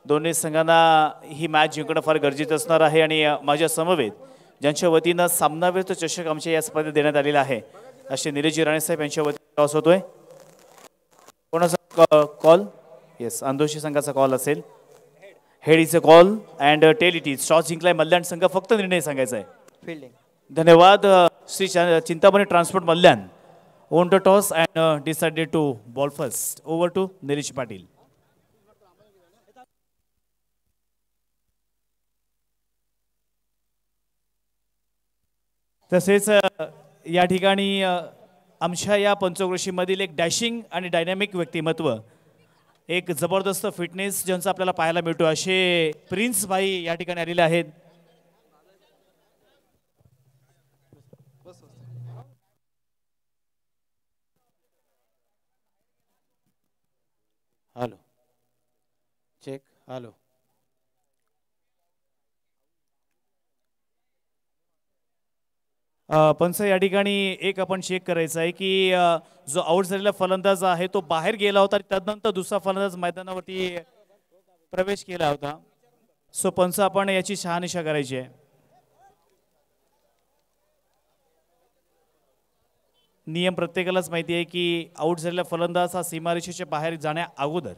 B: दोन्ही संघांना ही मॅच जिंकणं फार गरजेचं असणार आहे. आणि माझ्या समवेत ज्यांच्या वतीनं सामनावीर चषक आमच्या या स्पर्धेत देण्यात आलेला आहे असे निलेशजी राणे साहेब यांच्या वतीने टॉस होतोय. कोणाचा कॉल? येस, अंदोशी संघाचा कॉल असेल. Head is a call and tail it is. Toss जिंकलाय मल्याण संघ, फक्त निर्णय सांगायचा आहे. फील्डिंग. धन्यवाद. Shri Chintamani transport Malyan won the toss and decided to bowl first. Over to Nilesh Patil. तसेच या ठिकाणी आमच्या या पंचक्रोशीमधील एक डॅशिंग आणि डायनॅमिक व्यक्तिमत्व एक जबरदस्त फिटनेस ज्यांचा आपल्याला पाहायला मिळतो असे प्रिन्स भाई या ठिकाणी आलेले आहेत. हॅलो चेक हॅलो पंच या ठिकाणी एक आपण चेक करायचं आहे की जो आउट झालेला फलंदाज आहे तो बाहेर गेला होता त्यानंतर दुसरा फलंदाज मैदानावरती प्रवेश केला होता. सो पंच आपण याची शहानिशा करायची आहे. नियम प्रत्येकालाच माहिती आहे की आउट झालेला फलंदाज हा सीमारेषेच्या बाहेर जाण्या अगोदर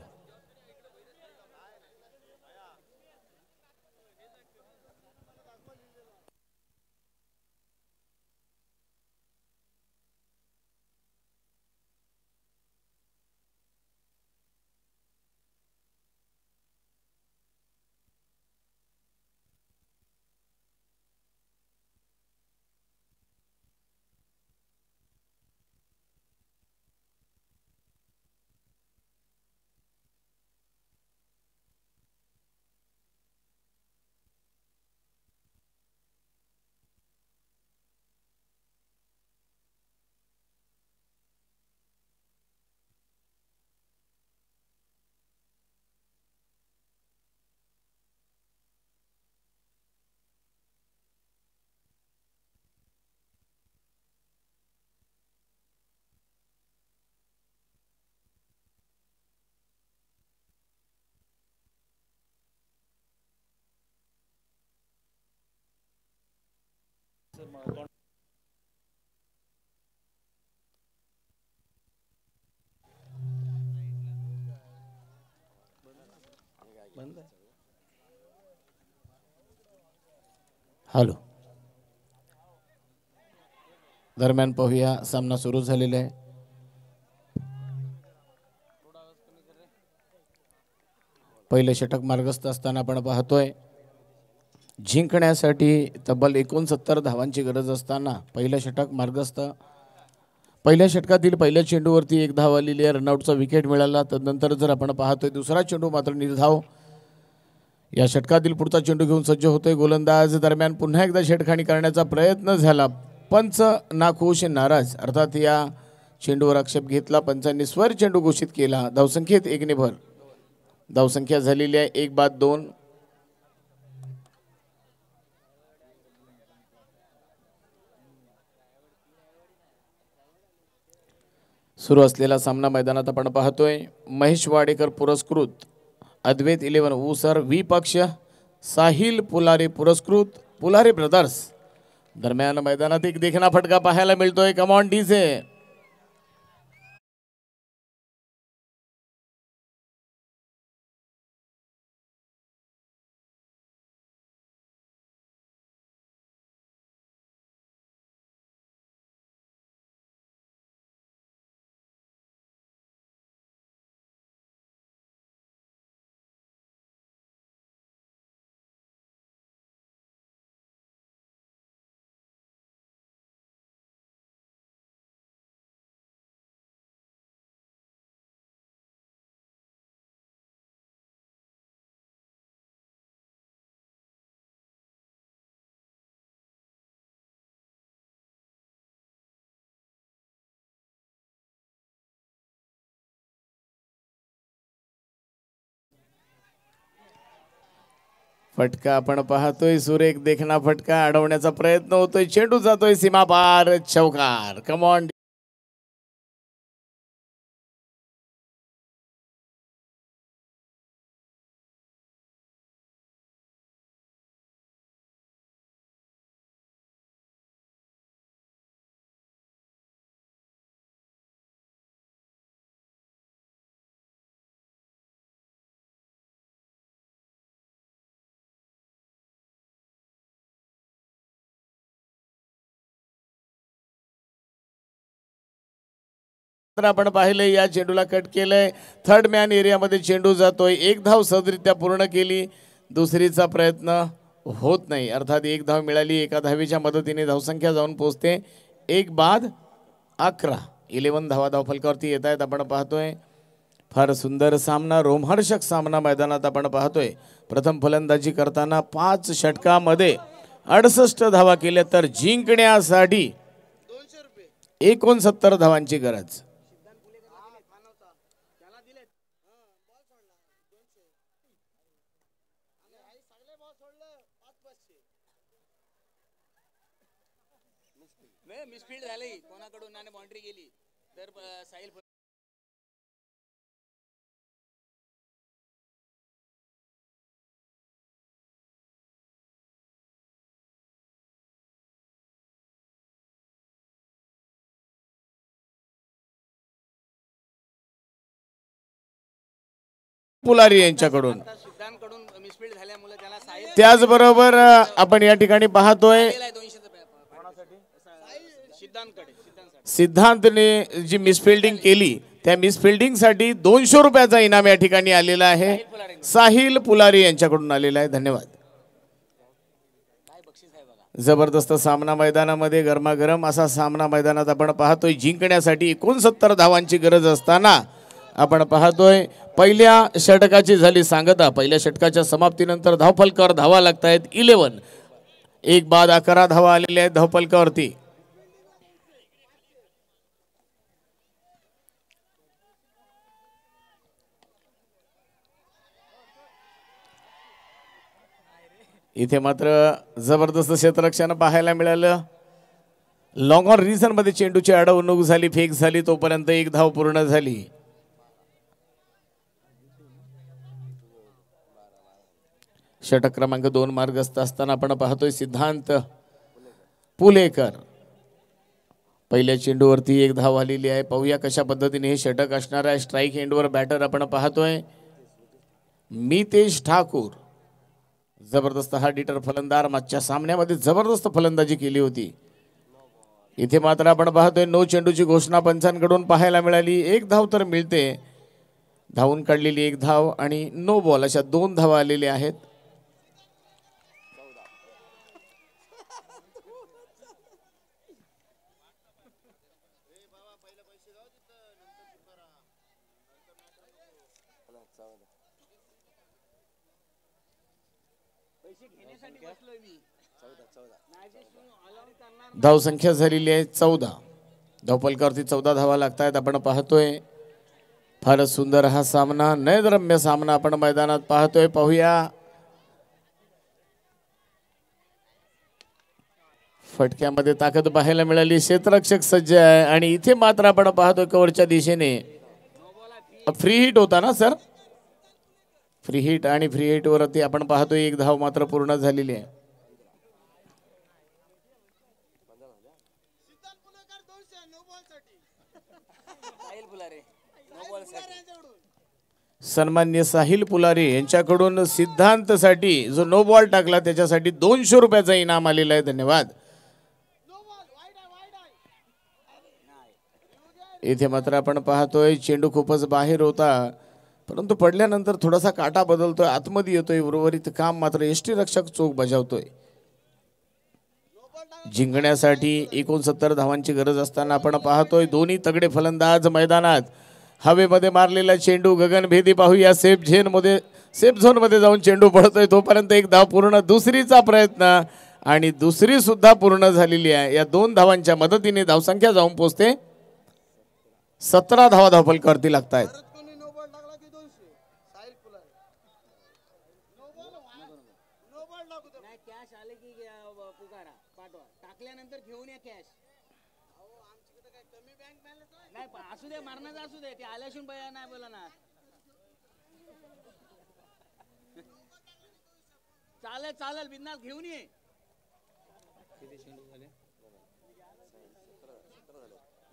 C: हॅलो दरम्यान पाहूया सामना सुरू झालेला आहे. पहिले षटक मार्गस्थ असताना आपण पाहतोय जिंकण्यासाठी तब्बल 69 धावांची गरज असताना पहिलं षटक मार्गस्थ. पहिल्या षटकातील पहिल्या चेंडूवरती 1 धाव आलेली आहे. रनआउटचा विकेट मिळाला. तदनंतर जर आपण पाहतोय दुसरा चेंडू मात्र निर्धाव. या षटकातील पुढचा चेंडू घेऊन सज्ज होतोय गोलंदाज. दरम्यान पुन्हा एकदा छेडखाणी करण्याचा प्रयत्न झाला. पंच नाखुश नाराज अर्थात या चेंडूवर आक्षेप घेतला. पंचांनी स्वर चेंडू घोषित केला. धावसंख्येत 1 ने भर. धावसंख्या झालेली आहे 1 बाद 2. सुरू असलेला सामना मैदानात आपण पाहतोय महेश वाडेकर पुरस्कृत अद्वैत 11 ऊसर विपक्ष साहिल पुलारे पुरस्कृत पुलारे ब्रदर्स. दरम्यान मैदानात एक देखणा फटका पाहायला मिळतोय. कम ऑन डीजे. फटका आपण पाहतोय सुरेख देखना फटका अडवण्याचा प्रयत्न होतोय. चेंडू जातोय सीमा पार. चौकार. Come on. आपण पाहिले या चेंडूला कट केलंय. थर्ड मॅन एरियामध्ये चेंडू जातोय. 1 धाव सहजरित्या पूर्ण केली. दुसरीचा प्रयत्न होत नाही अर्थात 1 धाव मिळाली. एका धावेच्या मदतीने धावसंख्या जाऊन पोहोचते 1 बाद 11. 11 धावा धावफलकावरती येत आहेत. आपण पाहतोय फार सुंदर सामना, रोमहर्षक सामना मैदानात आपण पाहतोय. प्रथम फलंदाजी करताना 5 षटकामध्ये 68 धावा केल्या तर जिंकण्यासाठी 69 धावांची गरज.
D: मिसफील्ड झाली कोणाकडून आणि बाउंड्री गेली तर साहिल
C: पुलारी यांच्याकडून.
D: सिद्धांतकडून मिसफील्ड झाल्यामुळे त्याला साहिल
C: त्याचबरोबर आपण या ठिकाणी पाहतोय
D: 200
C: सिद्धांतने जी मिसफिल्डिंग केली त्या मिसफिल्डिंगसाठी 200 रुपयाचा इनाम या ठिकाणी आलेला आहे. साहिल पुलारी यांच्याकडून आलेला आहे. धन्यवाद. जबरदस्त सामना मैदानामध्ये, गरमागरम असा सामना मैदानात आपण पाहतोय. जिंकण्यासाठी 69 धावांची गरज असताना आपण पाहतोय पहिल्या षटकाची झाली सांगता. पहिल्या षटकाच्या समाप्तीनंतर धावफलकावर धावा लागतायत 11. एक बाद 11 धावा आलेल्या आहेत धावफलकावरती. इथे मात्र जबरदस्त क्षेत्ररक्षण पाहायला मिळालं. लॉंग ऑन रिझन मध्ये चेंडूची अडवणूक झाली, फेक झाली, तोपर्यंत एक धाव पूर्ण झाली. षटक क्रमांक 2 मार्गस्थ असताना आपण पाहतोय सिद्धांत पुलेकर. पहिल्या चेंडूवरती एक धाव आलेली आहे. पाहूया कशा पद्धतीने हे षटक असणार आहे. स्ट्राईक एंडवर बॅटर आपण पाहतोय मितेश ठाकूर. जबरदस्त हार्ड हिटर फलंदाज, मागच्या सामन्यामध्ये जबरदस्त फलंदाजी केली होती. इथे मात्र आपण पाहतोय नो चेंडूची घोषणा पंचांकडून पाहायला मिळाली. एक धाव तर मिळते, धावून काढलेली एक धाव आणि नो बॉल अशा 2 धावा आलेल्या आहेत. धाव संख्या झालेली आहे 14. धावफलकावरती 14 धावा लागतायत. आपण पाहतोय फारच सुंदर हा सामना, नयनरम्य सामना आपण मैदानात पाहतोय. पाहूया फटक्यामध्ये ताकद पाहायला मिळाली. क्षेत्ररक्षक सज्ज आहे आणि इथे मात्र आपण पाहतोय कव्हरच्या दिशेने फ्री हिट होता ना सर, फ्री हिट आणि फ्री हिट वरती आपण पाहतोय एक धाव मात्र पूर्ण झालेली आहे. सन्मान्य साहिल पुलारे यांच्याकडून सिद्धांतसाठी जो नो बॉल टाकला त्याच्यासाठी 200 रुपयाचा इनाम आलेला आहे. धन्यवाद. इथे मात्र आपण पाहतोय चेंडू खूपच बाहेर होता, परंतु पडल्यानंतर थोडासा काटा बदलतोय, आतमध्ये येतोय. उर्वरित काम मात्र यष्टीरक्षक चोख बजावतोय. जिंकण्यासाठी 69 धावांची गरज असताना आपण पाहतोय दोन्ही तगडे फलंदाज मैदानात. हवेमध्ये मारलेला चेंडू गगनभेदी. पाहूया सेफ झोन मध्ये जाऊन चेंडू पडतोय, तोपर्यंत एक धाव पूर्ण. दुसरीचा प्रयत्न आणि दुसरी सुद्धा पूर्ण झालेली आहे. या 2 धावांच्या मदतीने धावसंख्या जाऊन पोहोचते 17 धावा धावफलकावरती लागतायत.
D: असू दे, मारण्याचं असू दे, ते आल्याशिवाय बया नाही बोला ना. चालेल चालेल, बिंदास घेऊन ये.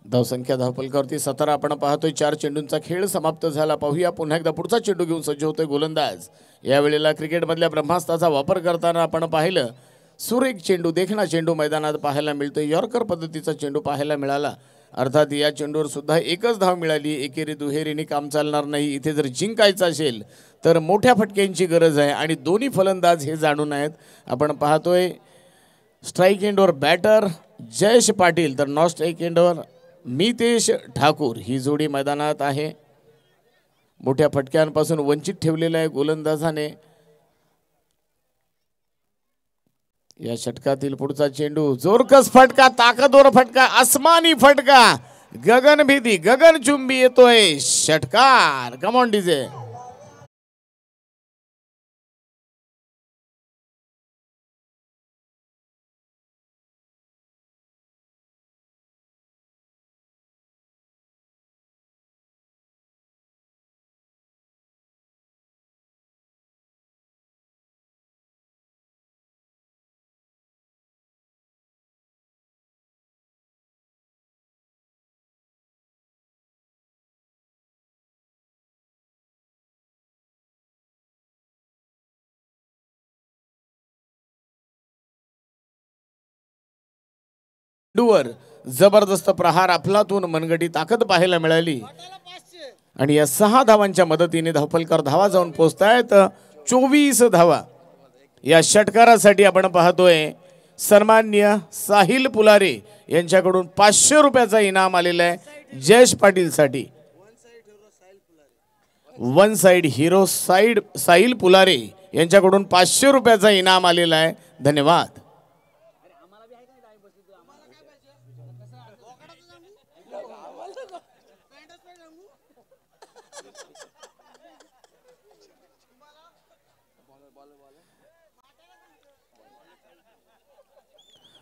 C: धावसंख्या धावफलकावरती 17 आपण पाहतोय. 4 चेंडूंचा खेळ समाप्त झाला. पाहूया पुन्हा एकदा पुढचा चेंडू घेऊन सज्ज होतोय गोलंदाज. यावेळेला क्रिकेटमधल्या ब्रह्मास्त्राचा वापर करताना आपण पाहिलं सुरेख चेंडू, देखणा चेंडू मैदानात पाहायला मिळतोय. यॉर्कर पद्धतीचा चेंडू पाहायला मिळाला. अर्थात या चेंडूवर सुद्धा एकच धाव मिळाली. एकेरी दुहेरीने काम चालणार नाही. इथे जर जिंकायचं असेल तर मोठ्या फटक्यांची गरज आहे आणि दोन्ही फलंदाज हे जाणून आहेत. आपण पाहतोय स्ट्राईक एंडवर बॅटर जयेश पाटील तर नॉन स्ट्राईक एंडवर मितेश ठाकूर ही जोडी मैदानात आहे. मोठ्या फटक्यांपासून वंचित ठेवलेला आहे गोलंदाजाने। या षटकातील पुढचा चेंडू जोरकस फटका, ताकदवर फटका, आसमानी फटका, गगनभेदी गगनचुंबी येतोय षटकार। कम ऑन डीजे। चेंडूवर जबरदस्त प्रहार, अफलातून मनगटी ताकद पाहायला मिळाली आणि या 6 धावांच्या मदतीने धावफलकावर धावा जाऊन पोहोचतायत 24 धावा। या षटकारासाठी आपण पाहतोय सन्माननीय साहिल पुलारे यांच्याकडून 500 रुपयाचा इनाम आलेला आहे जयेश पाटील साठी। वन साइड हिरो साहिल पुलारे यांच्याकडून 500 रुपयाचा इनाम आलेला आहे। धन्यवाद।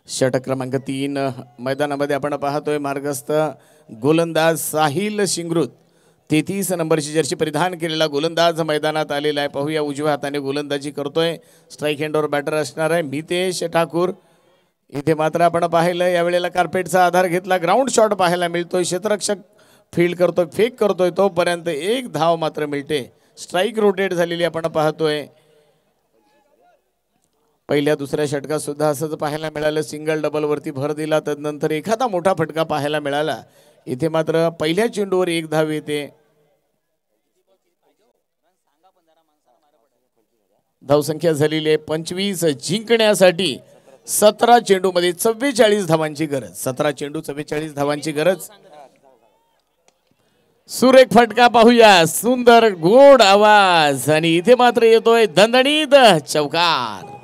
C: षटक क्रमांक 3 मैदानामध्ये आपण पाहतोय मार्गस्थ गोलंदाज साहिल शिंगरूत। 33 नंबरची जर्सी परिधान केलेला गोलंदाज मैदानात आलेला आहे। पाहूया उजव्या हाताने गोलंदाजी करतोय। स्ट्राईक हँडवर बॅटर असणार आहे मितेश ठाकूर। इथे मात्र आपण पाहिलं यावेळेला कार्पेटचा आधार घेतला, ग्राउंड शॉट पाहायला मिळतोय। क्षेत्ररक्षक फील्ड करतोय, फेक करतोय, तोपर्यंत एक धाव मात्र मिळते। स्ट्राईक रोटेट झालेली आपण पाहतोय। पहिल्या दुसऱ्या षटकात सुद्धा असंच पाहायला मिळालं, सिंगल डबल वरती भर दिला, तदनंतर एखादा मोठा फटका पाहायला मिळाला। इथे मात्र पहिल्या चेंडूवर एक धाव येते। धावसंख्या झालेली आहे 25, जिंकण्यासाठी 17 चेंडूमध्ये 44 धावांची गरज। 17 चेंडू 44 धावांची गरज। सुरेख फटका पाहूया, सुंदर गोड आवाज आणि इथे मात्र येतोय दणदणीत चौकार।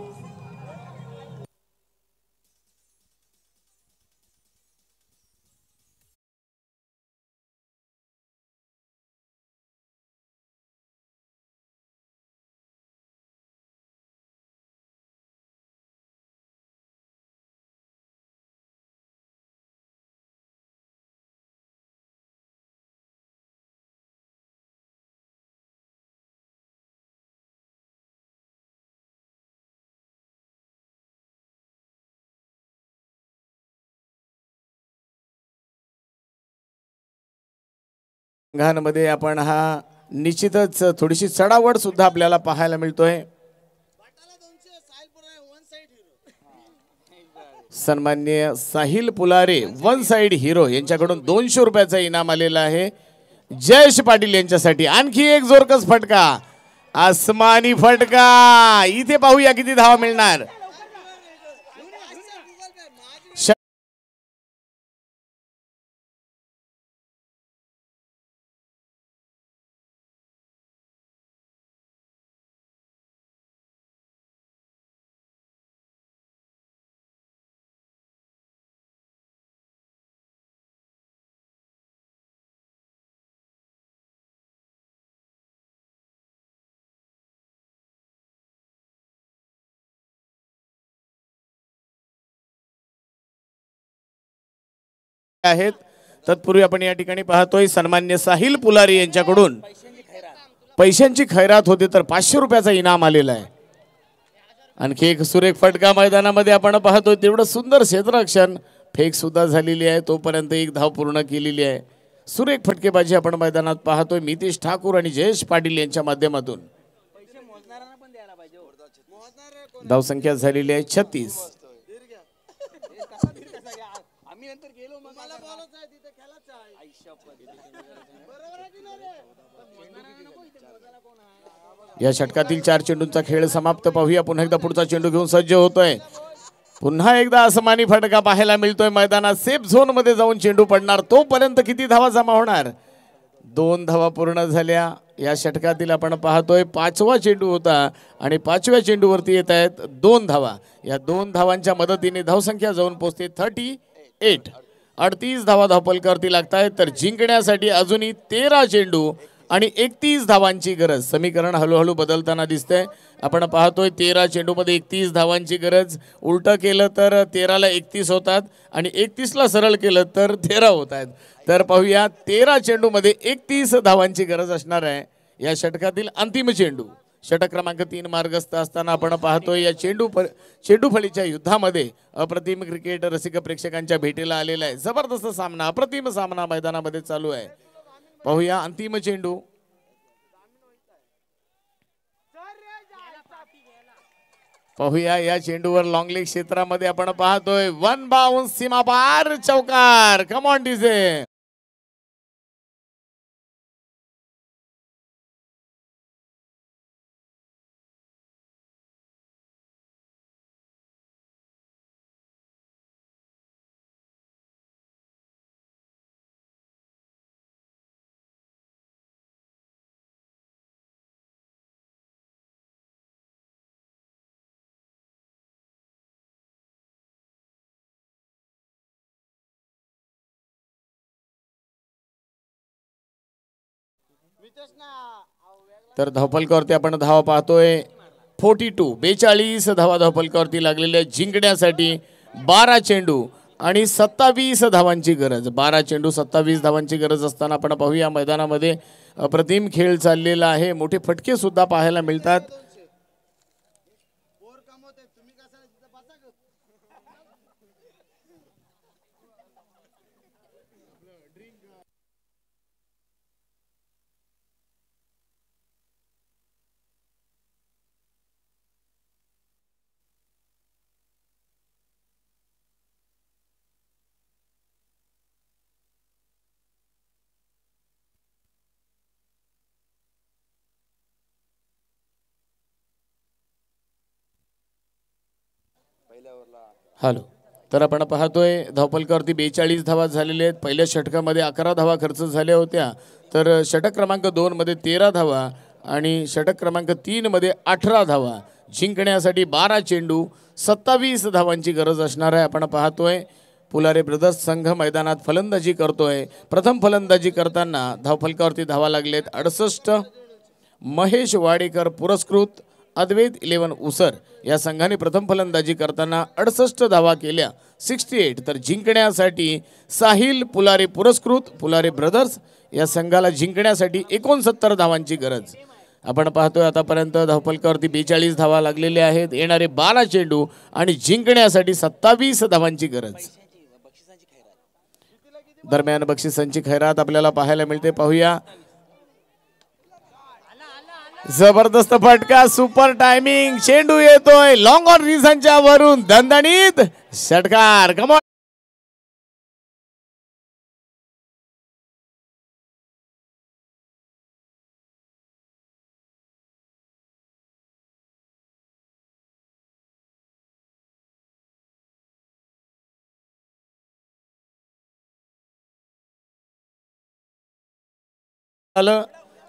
C: मध्ये आपण हा निश्चितच थोडीशी चढावड सुद्धा आपल्याला पाहायला मिळतोय। सन्माननीय साहिल पुलारे वन साइड हिरो यांच्याकडून 200 रुपयाचा इनाम आलेला आहे जयेश पाटील यांच्यासाठी। आणखी एक जोरकस फटका, आसमानी फटका, इथे पाहूया किती धावा मिळणार। आहेत तत्पूर्वी आपण या ठिकाणी पाहतोय सन्माननीय साहिल पुलारी यांच्याकडून पैशांची खैरात होती, तर 500 रुपयाचा इनाम आलेला आहे। आणखी एक सुरेख फटका मैदानामध्ये आपण पाहतोय, तेवढं सुंदर क्षेत्ररक्षण, फेक सुद्धा झालेली आहे, तोपर्यंत एक धाव पूर्ण केलेली आहे। सुरेख फटकेबाजी आपण मैदानात पाहतोय मितेश ठाकूर आणि जयेश पाटील यांच्या माध्यमातून। धावसंख्या झालेली आहे 36। या षटकातील 4 चेंडूंचा खेळ समाप्त। पाहूया पुन्हा एकदा पुढचा चेंडू घेऊन सज्ज होतोय। पुन्हा एकदा आसमानी फटका पाहायला मिळतोय मैदानात। सेफ झोन मध्ये जाऊन चेंडू पडणार, तोपर्यंत किती धावा जमा होणार? 2 धावा पूर्ण झाल्या। या षटकातील आपण पाहतोय 5वा चेंडू होता आणि 5व्या चेंडूवरती येत आहेत 2 धावा. या 2 धावांच्या मदतीने धावसंख्या जाऊन पोहोचते 38. 38 धावा धावपलकावरती लागतायत. तर जिंकण्यासाठी अजूनही 13 चेंडू आणि 31 धावांची गरज. समीकरण हळूहळू बदलताना दिसतंय. आपण पाहतोय 13 चेंडूमध्ये 31 धावांची गरज. उलटं केलं तर 13ला 31 होतात आणि 31ला सरळ केलं तर 13 होत आहेत. तर पाहूया 13 चेंडूमध्ये 31 धावांची गरज असणार आहे. या षटकातील अंतिम चेंडू षटक क्रमांक 3 मार्गस्थ असताना आपण पाहतोय या चेंडू फळीच्या युद्धामध्ये अप्रतिम क्रिकेट रसिक प्रेक्षकांच्या भेटीला आलेला आहे. जबरदस्त सामना, अप्रतिम सामना मैदानामध्ये चालू आहे. पाहूया अंतिम चेंडू. पाहूया या चेंडूवर लॉंग लेग क्षेत्रामध्ये आपण पाहतोय 1 बाउन्स सीमा पार चौकार. कम ऑन डीजे. तर धावफलकावरती आपण धावा पाहतोय 42 धावा धावफलकावरती लागलेल्या. जिंकण्यासाठी 12 चेंडू आणि 27 धावांची गरज. 12 चेंडू 27 धावांची गरज असताना आपण पाहूया मैदानामध्ये अप्रतिम खेळ चाललेला आहे. मोठे फटके सुद्धा पाहायला मिळतात. हॅलो. तर आपण पाहतोय धावफलकावरती 42 धावा झालेल्या आहेत. पहिल्या षटकामध्ये 11 धावा खर्च झाल्या होत्या. तर षटक क्रमांक 2 मध्ये 13 धावा आणि षटक क्रमांक 3 मध्ये 18 धावा. जिंकण्यासाठी 12 चेंडू 27 धावांची गरज असणार आहे. आपण पाहतोय पुलारे ब्रदर्स संघ मैदानात फलंदाजी करतोय. प्रथम फलंदाजी करताना धावफलकावरती धावा लागलेत 68. महेश वाडेकर पुरस्कृत अद्वैत 11 उसर या संघाने प्रथम फलंदाजी करताना 68 धावा केल्या 68. तर जिंकण्यासाठी साहिल पुलारे पुरस्कृत पुलारे ब्रदर्स या संघाला जिंकण्यासाठी 69 धावांची गरज. आपण पाहतोय आतापर्यंत धावफलकावरती 42 धावा लागलेल्या आहेत. येणारे 12 चेंडू आणि जिंकण्यासाठी 27 धावांची गरज. दरम्यान बक्षिसांची खैरात आपल्याला पाहायला मिळते. पाहूया. जबरदस्त फटका, सुपर टायमिंग, चेंडू येतोय लॉंग ऑन रिझनच्या वरून दणदणीत षटकार. कमॉन.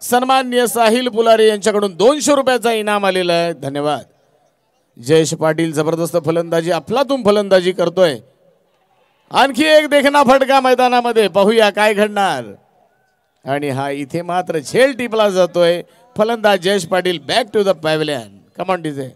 C: सन्माननीय साहिल पुलारे यांच्याकडून 200 रुपयाचा इनाम आलेला आहे. धन्यवाद. जयेश पाटील जबरदस्त फलंदाजी, अफलातून फलंदाजी करतोय. आणखी एक देखना फटका मैदानामध्ये. पाहूया काय घडणार. आणि हा इथे मात्र झेल टिपला जातोय. फलंदाज Jayesh Patil back to the pavilion. Come on DJ.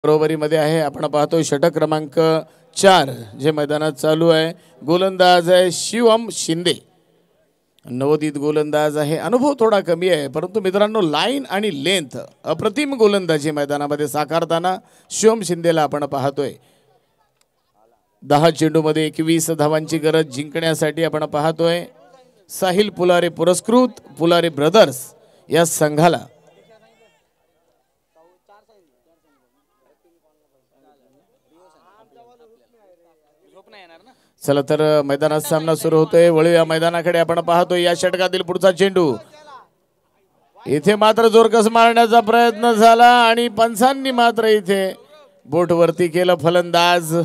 C: बरोबरीमध्ये आहे. आपण पाहतोय षटक क्रमांक 4 जे मैदानात चालू आहे. गोलंदाज आहे शिवम शिंदे, नवोदित गोलंदाज आहे. अनुभव थोडा कमी आहे परंतु मित्रांनो लाईन आणि लेंथ अप्रतिम गोलंदाजी मैदानामध्ये साकारताना शिवम शिंदेला आपण पाहतोय. 10 चेंडूमध्ये 21 धावांची गरज जिंकण्यासाठी आपण पाहतोय साहिल पुलारे पुरस्कृत पुलारे ब्रदर्स या संघाला। चला तर मैदानात सामना सुरू होतोय। वळूया मैदानाकडे। आपण पाहतोय या षटकातील पुढचा चेंडू इथे मात्र जोरकस मारण्याचा प्रयत्न झाला आणि पंचांनी मात्र इथे बोट वरती केलं फलंदाज।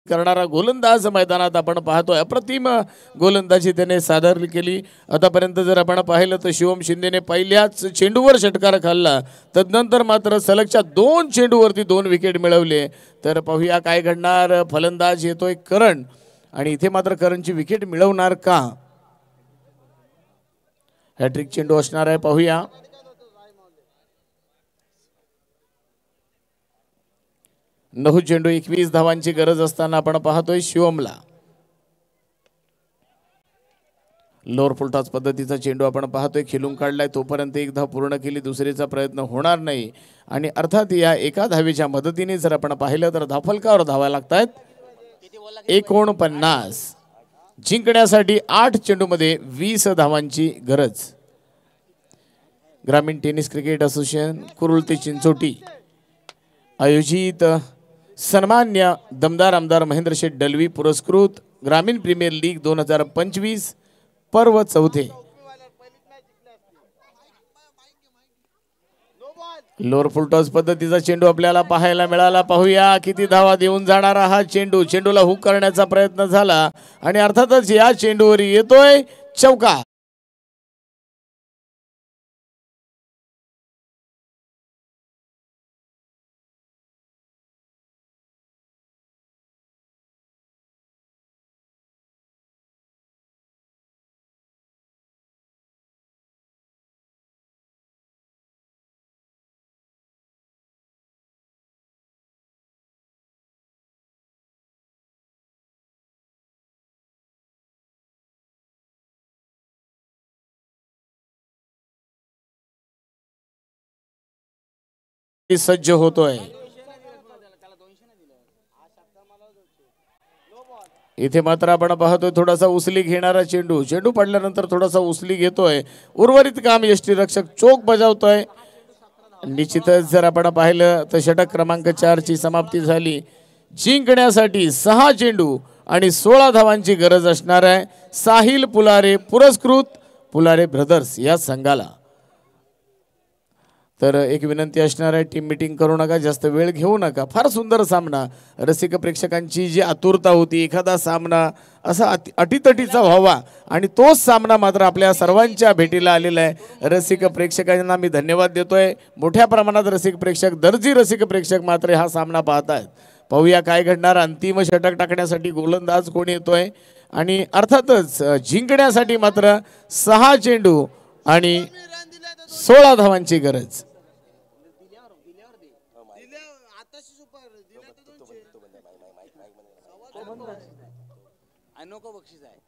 C: करणारा गोलंदाज मैदानात आपण पाहतोय। अप्रतिम गोलंदाजी त्याने सादर केली आतापर्यंत। जर आपण पाहिलं तर शिवम शिंदेने पहिल्याच चेंडूवर षटकार खाल्ला, तदनंतर मात्र सलगच्या 2 चेंडूवरती 2 विकेट मिळवले। तर पाहूया काय घडणार। फलंदाज येतोय करण आणि इथे मात्र करणची विकेट मिळवणार का? हॅट्रिक चेंडू असणार आहे, पाहूया। 9 चेंडू 21 धावांची गरज असताना आपण पाहतोय शिवमला। लोअर फुल टॉस पद्धतीचा चेंडू आपण पाहतोय खेळून काढलाय, तोपर्यंत 1 धाव पूर्ण केली, दुसरीचा प्रयत्न होणार नाही। आणि अर्थात या एका धावेच्या मदतीने जर आपण पाहिलं तर धावफलकावर धावा लागतात 49। जिंकण्यासाठी 8 चेंडूमध्ये 20 धावांची गरज। ग्रामीण टेनिस क्रिकेट असोसिएशन कुरुल ते चिंचोटी आयोजित सन्मान्य दमदार आमदार महेंद्र शेठ दलवी पुरस्कृत ग्रामीण प्रीमियर लीग 2025 पर्व 4 लोअर फुल टॉस पद्धतीचा चेंडू आपल्याला पाहायला मिळाला। पाहूया किती धावा देऊन जाणारा हा चेंडू। चेंडूला हुक करण्याचा प्रयत्न झाला आणि अर्थातच या चेंडूवर येतोय चौका। सज्ज होतोय। इथे मात्र आपण पाहतोय थोडासा उसली घेणारा चेंडू। चेंडू पडल्यानंतर थोडासा उसली घेतोय। उर्वरित काम यष्टीरक्षक चोख बजावतोय। निश्चितच जर आपण पाहिलं तर षटक क्रमांक 4 ची समाप्ती झाली। जिंकण्यासाठी 6 चेंडू आणि 16 धावांची गरज असणार आहे साहिल पुलारे पुरस्कृत पुलारे ब्रदर्स या संघाला। तर एक विनंती असणार आहे, टीम मीटिंग करू नका, जास्त वेळ घेऊ नका। फार सुंदर सामना, रसिक प्रेक्षकांची जी आतुरता होती एखादा सामना असा अटीतटीचा व्हावा आणि तोच सामना मात्र आपल्या सर्वांच्या भेटीला आलेला आहे। रसिक प्रेक्षकांना मी धन्यवाद देतोय। मोठ्या प्रमाणात रसिक प्रेक्षक, दर्जी रसिक प्रेक्षक मात्र हा सामना पाहतायत। पाहूया काय घडणार। अंतिम षटक टाकण्यासाठी गोलंदाज कोण येतोय आणि अर्थातच जिंकण्यासाठी मात्र 6 चेंडू आणि 16 धावांची गरज।
D: अनोखं बक्षीस आहे।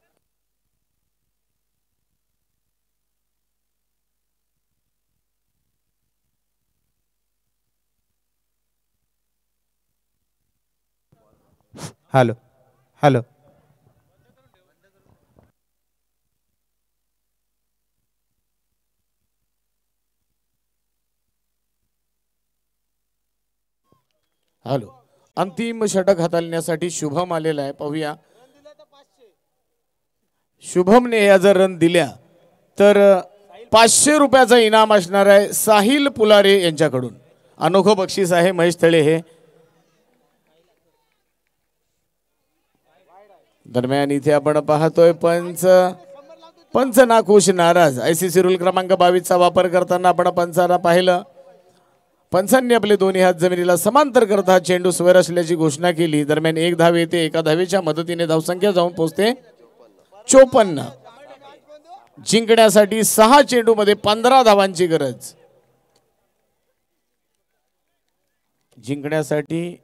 E: हॅलो हॅलो
C: हॅलो अंतिम षटक हाताळण्यासाठी शुभम आलेला आहे। पाहूया शुभमने या जर रन दिल्या तर 500 रुपयाचा इनाम असणार आहे साहिल पुलारे यांच्याकडून। अनोखं बक्षीस आहे महेश तळे हे। दरम्यान इथे आपण पाहतोय पंच नाखुश नाराज. ICC रूल क्रमांक 22 चा वापर करताना आपण पंचांना पाहिलं. पंचांनी आपले दोन्ही हात जमिनीला समांतर करत हा चेंडू स्वर असल्याची घोषणा केली. दरम्यान एक धाव येते. एका धावेच्या मदतीने धावसंख्या जाऊन पोहोचते 54. जिंकण्यासाठी 6 चेंडू मध्ये 15 धावांची गरज. जिंकण्यासाठी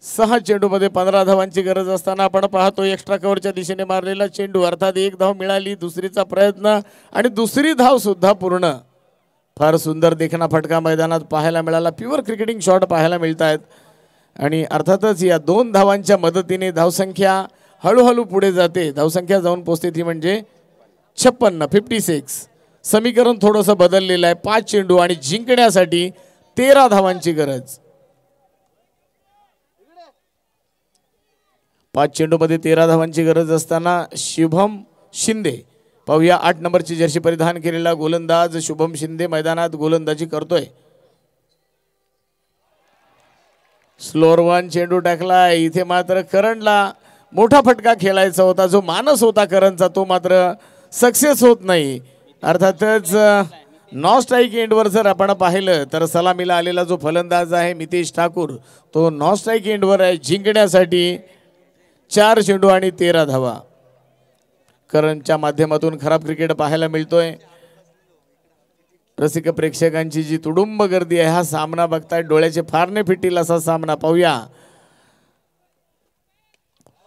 C: 6 चेंडू मध्ये 15 धावांची गरज असताना आपण पाहतो एक्स्ट्रा कव्हरच्या दिशेने मारलेला चेंडू, अर्थात एक धाव मिळाली. दुसरीचा प्रयत्न आणि दुसरी धाव सुद्धा पूर्ण. फार सुंदर देखणा फटका मैदानात पाहायला मिळाला. प्युअर क्रिकेटिंग शॉट पाहायला मिळत आहेत आणि अर्थातच या 2 धावांच्या मदतीने धावसंख्या हळूहळू पुढे जाते. धावसंख्या जाऊन पोहोचते ती म्हणजे 56. समीकरण थोडंसं बदललेलं आहे. 5 चेंडू आणि जिंकण्यासाठी 13 धावांची गरज. 5 चेंडू मध्ये 13 धावांची गरज असताना शुभम शिंदे, पाहूया 8 नंबरची जर्सी परिधान केलेला गोलंदाज शुभम शिंदे मैदानात गोलंदाजी करतोय. स्लोअर वन चेंडू टाकला. इथे मात्र करणला मोठा फटका खेळायचा होता. जो मानस होता करणचा तो मात्र सक्सेस होत नाही. अर्थातच नॉन स्ट्राईक एंडवर जर आपण पाहिलं तर सलामीला आलेला जो फलंदाज आहे मितेश ठाकूर तो नॉन स्ट्राईक एंडवर आहे. जिंकण्यासाठी 4 चेंडू आणि 13 धावा. करणच्या माध्यमातून खराब क्रिकेट पाहायला मिळतोय. रसिक प्रेक्षकांची जी तुडुंब गर्दी आहे हा सामना बघताय डोळ्याचे फारणे फिटील असा सामना. पाहूया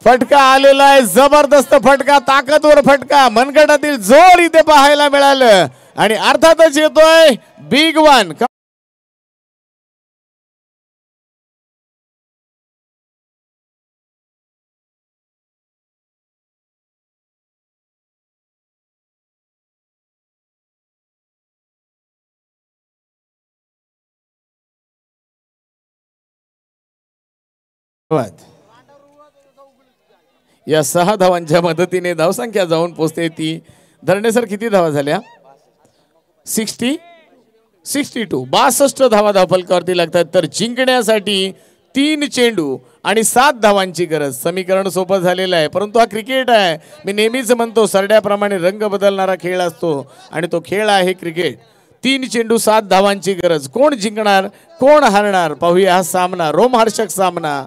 C: फटका आलेला आहे. जबरदस्त फटका, ताकदवर फटका, मनगटातील जोर इथे पाहायला मिळालं आणि अर्थातच येतोय बिग वन. या 6 धावांच्या मदतीने धावसंख्या जाऊन पोहोचते ती धरणे सर किती धावा झाल्या? 62 62 धावा धावफलकावरती लागतात. तर जिंकण्यासाठी 3 चेंडू आणि 7 धावांची गरज. समीकरण सोपं झालेलं आहे परंतु हा क्रिकेट आहे. मी नेहमीच म्हणतो सरड्याप्रमाणे रंग बदलणारा खेळ असतो आणि तो खेळ आहे क्रिकेट. 3 चेंडू 7 धावांची गरज. कोण जिंकणार कोण हारणार पाहूया हा सामना, रोमहर्षक सामना.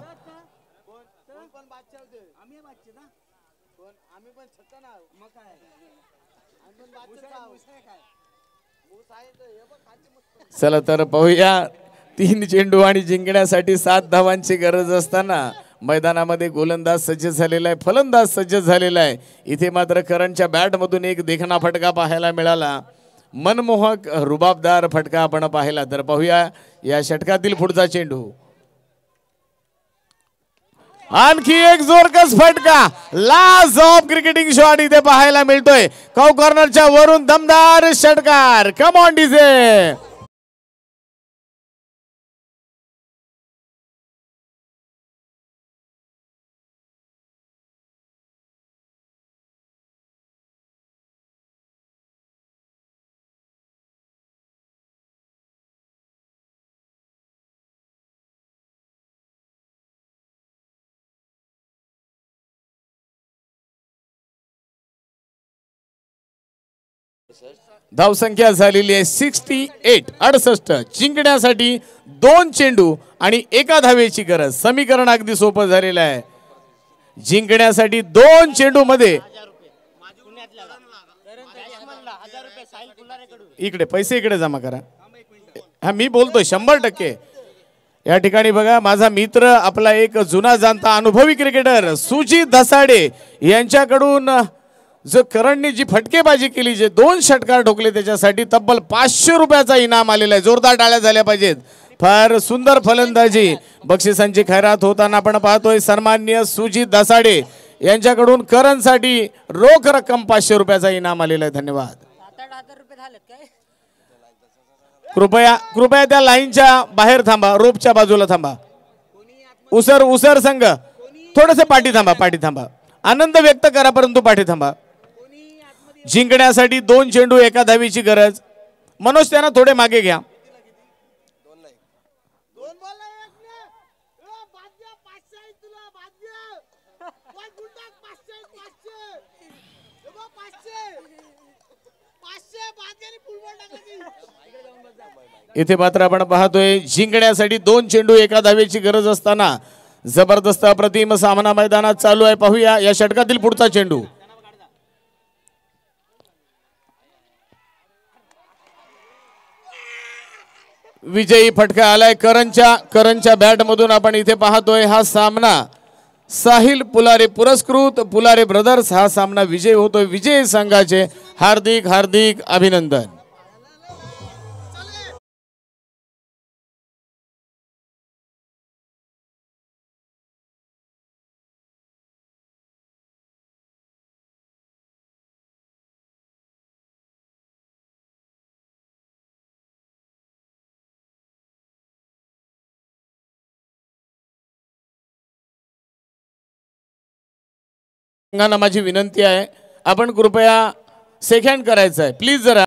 C: चला तर पाहूया 3 चेंडू आणि जिंकण्यासाठी 7 धावांची गरज असताना मैदानामध्ये गोलंदाज सज्ज झालेला आहे, फलंदाज सज्ज झालेला आहे. इथे मात्र करणच्या बॅटमधून एक देखणा फटका पाहायला मिळाला. मनमोहक रुबाबदार फटका आपण पाहिला. तर पाहूया या षटकातील पुढचा चेंडू. आणखी एक जोरकस फटका, लास्ट ऑफ क्रिकेटिंग शॉट इथे पाहायला मिळतोय. कॉ कॉर्नरच्या वरून दमदार षटकार. कम ऑन डीजे. धावसंख्या झालेली आहे 68. जिंकण्यासाठी 2 चेंडू आणि 1 धावेची गरज. समीकरण अगदी सोपं झालेलं आहे. जिंकण्यासाठी 2 चेंडू मध्ये इकडे पैसे इकडे जमा करा. हा मी बोलतोय 100%. या ठिकाणी बघा माझा मित्र आपला एक जुना जाणता अनुभवी क्रिकेटर सुजित धसाडे यांच्याकडून जो करणने जी फटकेबाजी केली, जे 2 षटकार ठोकले त्याच्यासाठी तब्बल 500 रुपयाचा इनाम आलेला आहे. जोरदार टाळ्या झाल्या पाहिजेत. फार सुंदर फलंदाजी, बक्षिसांची खैरात होताना आपण पाहतोय. सन्माननीय सुजित धसाडे यांच्याकडून करणसाठी रोख रक्कम 500 रुपयाचा इनाम आलेला आहे. धन्यवाद. कृपया त्या लाईनच्या बाहेर थांबा, रोपच्या बाजूला थांबा. उसर संघ थोडंसं पाठी थांबा. आनंद व्यक्त करा परंतु पाठी थांबा. जिंकण्यासाठी 2 चेंडू 1 धावीची गरज. मनोज त्यांना थोडे मागे घ्या. इथे मात्र आपण पाहतोय जिंकण्यासाठी 2 चेंडू एका धावेची गरज असताना जबरदस्त अप्रतिम सामना मैदानात चालू आहे. पाहूया या षटकातील पुढचा चेंडू. विजयी फटका आलाय करणच्या बॅट मधून. आपण इथे पाहतोय हा सामना साहिल पुलारे पुरस्कृत पुलारे ब्रदर्स हा सामना विजय होतोय. विजयी संघाचे हार्दिक हार्दिक अभिनंदन. माझी विनंती आहे आपण कृपया सेकंड करायचं आहे प्लीज जरा.